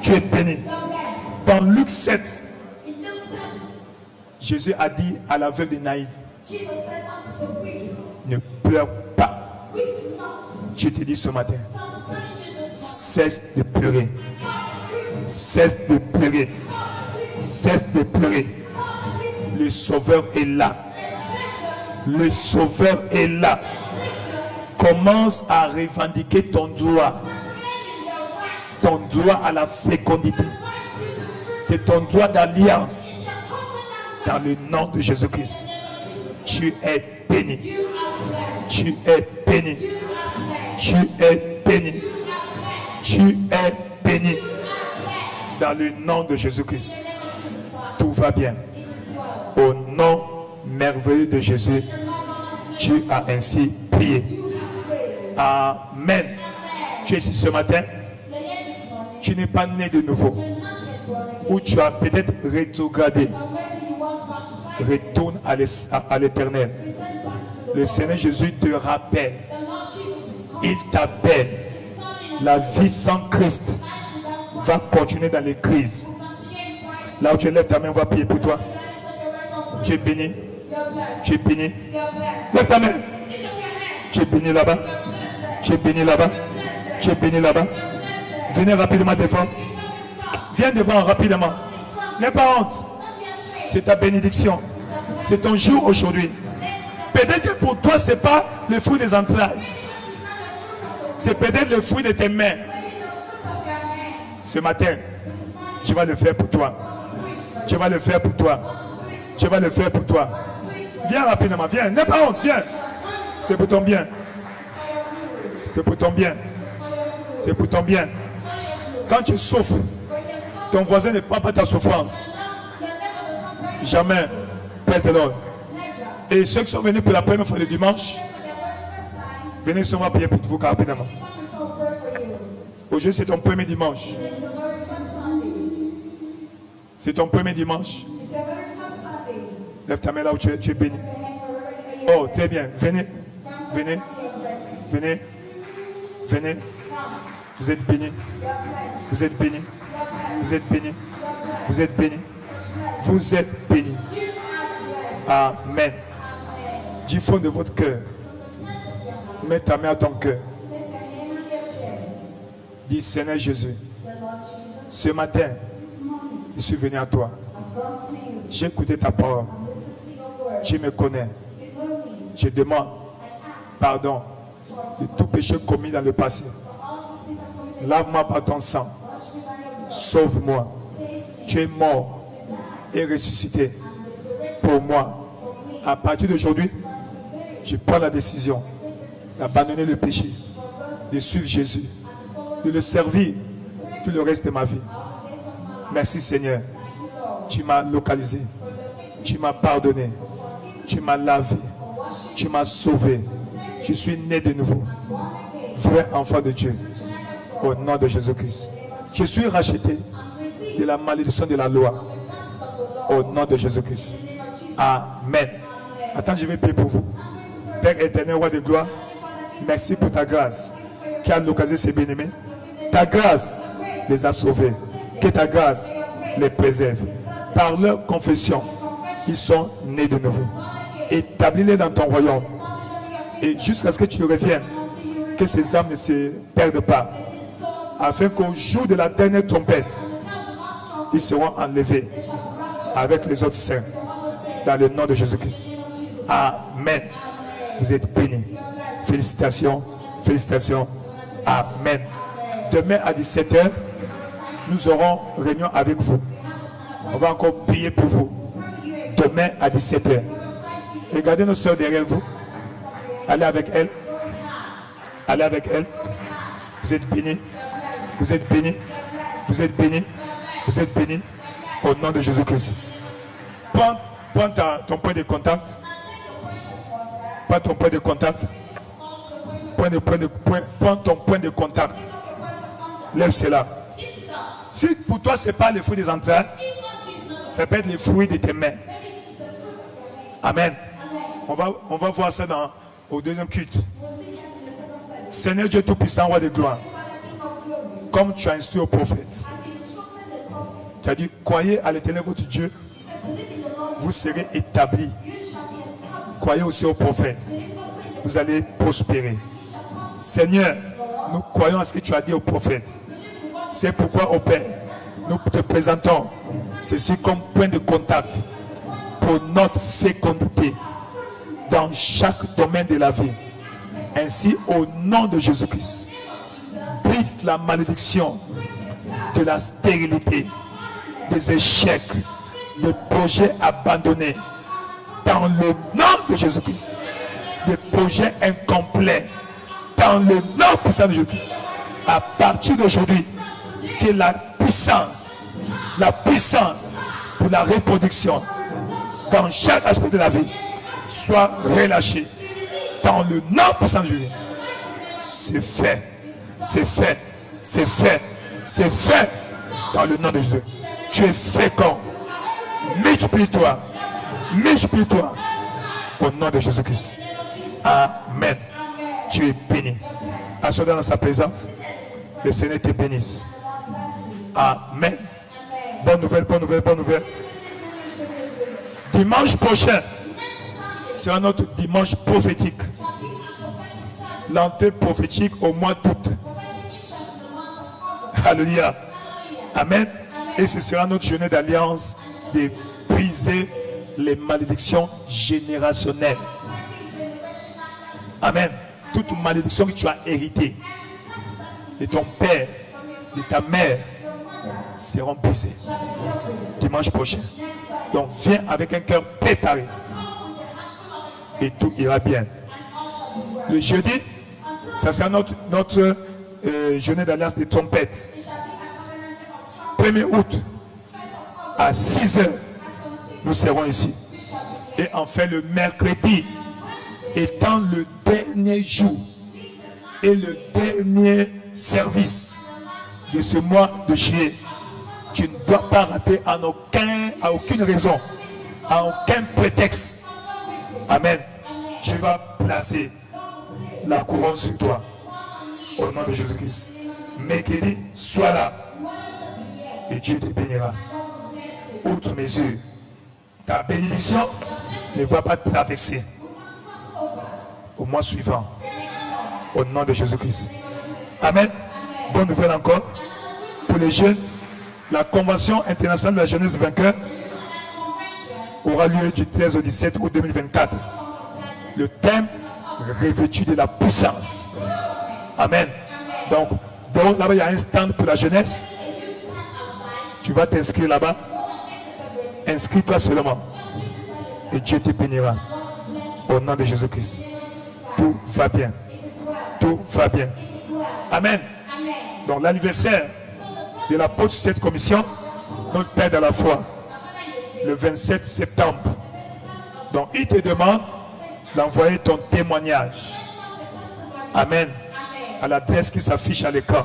Tu es béni. Dans Luc 7, Jésus a dit à la veuve de Naïd, ne pleure pas. Je te dis ce matin, cesse de pleurer. Cesse de pleurer. Cesse de pleurer. Le Sauveur est là. Le Sauveur est là. Commence à revendiquer ton droit. Ton droit à la fécondité. C'est ton droit d'alliance. Dans le nom de Jésus-Christ. Tu es béni. Tu es béni. Tu es béni. Tu es béni. Dans le nom de Jésus-Christ. Tout va bien. Au nom merveilleux de Jésus, tu as ainsi prié. Amen. Tu es ici ce matin. Tu n'es pas né de nouveau. Ou tu as peut-être rétrogradé. Retourne à l'Éternel. Le Seigneur Jésus te rappelle. Il t'appelle. La vie sans Christ va continuer dans les crises. Là où tu lèves ta main, on va prier pour toi. Tu es béni. Tu es béni. Lève ta main. Tu es béni là-bas. Tu es béni là-bas. Tu es béni là-bas. Venez rapidement devant. Viens devant rapidement. N'aie pas honte. C'est ta bénédiction. C'est ton jour aujourd'hui. Peut-être que pour toi, ce n'est pas le fruit des entrailles. C'est peut-être le fruit de tes mains. Ce matin, je vais le faire pour toi. Je vais le faire pour toi. Je vais le faire pour toi. Viens rapidement, viens. N'aie pas honte, viens. C'est pour ton bien. C'est pour ton bien. C'est pour ton bien. Quand tu souffres, ton voisin ne prend pas ta souffrance. Jamais. Père de l'ordre. Et ceux qui sont venus pour la première fois le dimanche, venez seulement prier pour vous rapidement. Aujourd'hui, c'est ton premier dimanche. C'est ton premier dimanche. Lève ta main là où tu es béni. Oh, très bien. Venez. Venez. Venez. Venez. Vous êtes bénis. Vous êtes bénis. Vous êtes bénis. Vous êtes bénis. Vous êtes bénis. Amen. Du fond de votre cœur, mets ta main à ton cœur. Dis Seigneur Jésus, ce matin, je suis venu à toi. J'ai écouté ta parole. Tu me connais. Je demande pardon de tout péché commis dans le passé. Lave-moi par ton sang. Sauve-moi. Tu es mort et ressuscité pour moi. À partir d'aujourd'hui, je prends la décision d'abandonner le péché, de suivre Jésus, de le servir tout le reste de ma vie. Merci Seigneur. Tu m'as localisé. Tu m'as pardonné. Tu m'as lavé. Tu m'as sauvé. Je suis né de nouveau. Vrai enfant de Dieu. Au nom de Jésus-Christ. Je suis racheté de la malédiction de la loi. Au nom de Jésus-Christ. Amen. Attends, je vais prier pour vous. Père éternel, roi de gloire, merci pour ta grâce qui a localisé ces bien-aimés. Ta grâce les a sauvés. Que ta grâce les préserve. Par leur confession, ils sont nés de nouveau. Établis-les dans ton royaume. Et jusqu'à ce que tu reviennes, que ces âmes ne se perdent pas. Afin qu'au jour de la dernière trompette, ils seront enlevés avec les autres saints. Dans le nom de Jésus-Christ. Amen. Vous êtes bénis. Félicitations. Félicitations. Amen. Demain à 17h, nous aurons réunion avec vous. On va encore prier pour vous. Demain à 17h. Regardez nos soeurs derrière vous. Allez avec elles. Allez avec elles. Vous êtes bénis. Vous êtes bénis. Vous êtes bénis. Vous êtes bénis. Au nom de Jésus-Christ. Prends ton point de contact. Prends ton point de contact. Prends ton point de contact. Lève cela. Si pour toi, ce n'est pas les fruits des entrailles, ça peut être les fruits de tes mains. Amen. On va voir ça au deuxième culte. Seigneur Dieu Tout-Puissant, roi de gloire, comme tu as instruit au prophète, tu as dit, croyez à l'Éternel votre Dieu, vous serez établis. Croyez aussi au prophète, vous allez prospérer. Seigneur, nous croyons à ce que tu as dit au prophète. C'est pourquoi, au Père, nous te présentons ceci comme point de contact pour notre fécondité dans chaque domaine de la vie. Ainsi, au nom de Jésus-Christ, brise la malédiction de la stérilité, des échecs, des projets abandonnés dans le nom de Jésus-Christ, des projets incomplets dans le nom puissant de Jésus-Christ. À partir d'aujourd'hui, que la puissance pour la reproduction dans chaque aspect de la vie soit relâchée dans le nom puissant de Jésus. C'est fait, c'est fait, c'est fait, c'est fait dans le nom de Jésus. Tu es fécond. Multiplie-toi. Multiplie-toi. Au nom de Jésus-Christ. Amen. Tu es béni. Assois-toi dans sa présence. Le Seigneur te bénisse. Amen. Bonne nouvelle, bonne nouvelle, bonne nouvelle. Dimanche prochain sera notre dimanche prophétique. L'entrée prophétique au mois d'août. Alléluia. Amen. Et ce sera notre journée d'alliance de briser les malédictions générationnelles. Amen. Toute malédiction que tu as héritée de ton père, de ta mère, seront brisées dimanche prochain. Donc viens avec un cœur préparé et tout ira bien. Le jeudi, ça sera notre journée d'alliance des trompettes. 1er août à 6h, nous serons ici. Et enfin le mercredi, étant le dernier jour et le dernier service de ce mois de juillet, tu ne dois pas rater à aucune raison, à aucun prétexte. Amen. Tu vas placer la couronne sur toi. Au nom de Jésus-Christ. Mercredi, sois là. Et Dieu te bénira. Outre mesure, ta bénédiction ne va pas traverser au mois suivant. Au nom de Jésus-Christ. Amen. Bonne nouvelle encore. Pour les jeunes, la Convention internationale de la jeunesse vainqueur aura lieu du 13 au 17 août 2024. Le thème revêtu de la puissance. Amen. Donc là-bas, il y a un stand pour la jeunesse. Tu vas t'inscrire là-bas. Inscris-toi seulement. Et Dieu te bénira. Au nom de Jésus-Christ. Tout va bien. Tout va bien. Amen. Donc l'anniversaire de l'apôtre sur cette commission, notre Père de la foi, le 27 septembre. Donc il te demande d'envoyer ton témoignage. Amen. À l'adresse qui s'affiche à l'écran.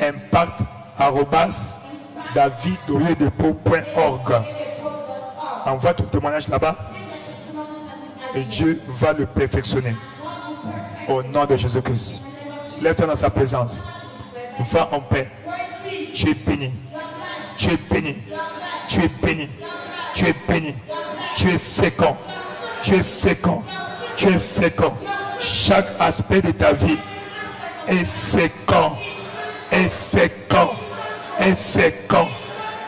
impact@davidoriedepo.org. Envoie ton témoignage là-bas et Dieu va le perfectionner. Au nom de Jésus-Christ. Lève-toi dans sa présence. Va en paix. Tu es béni. Tu es béni. Tu es béni. Tu es béni. Tu es fécond. Tu es fécond. Tu es fécond. Chaque aspect de ta vie est fécond. Est fécond. Est fécond.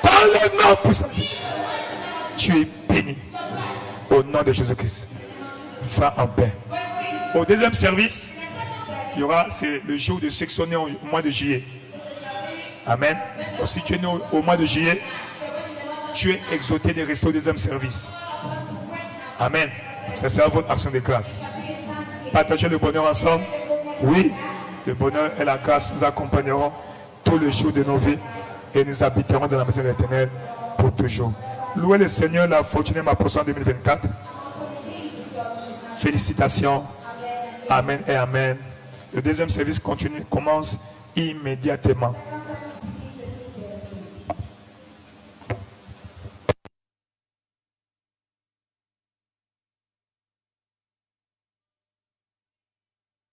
Dans le nom puissant. Tu es béni. Au nom de Jésus-Christ. Va en paix. Au deuxième service, il y aura, c'est le jour de ceux qui sont nés au mois de juillet. Amen. Donc, si tu es né au mois de juillet, tu es exhorté de rester au deuxième service. Amen. Ça sera votre action de grâce. Partagez le bonheur ensemble. Oui, le bonheur et la grâce nous accompagneront tous les jours de nos vies et nous habiterons dans la maison de l'Éternel pour toujours. Louez le Seigneur, la fortune et ma portion en 2024. Félicitations. Amen et amen. Le deuxième service commence immédiatement.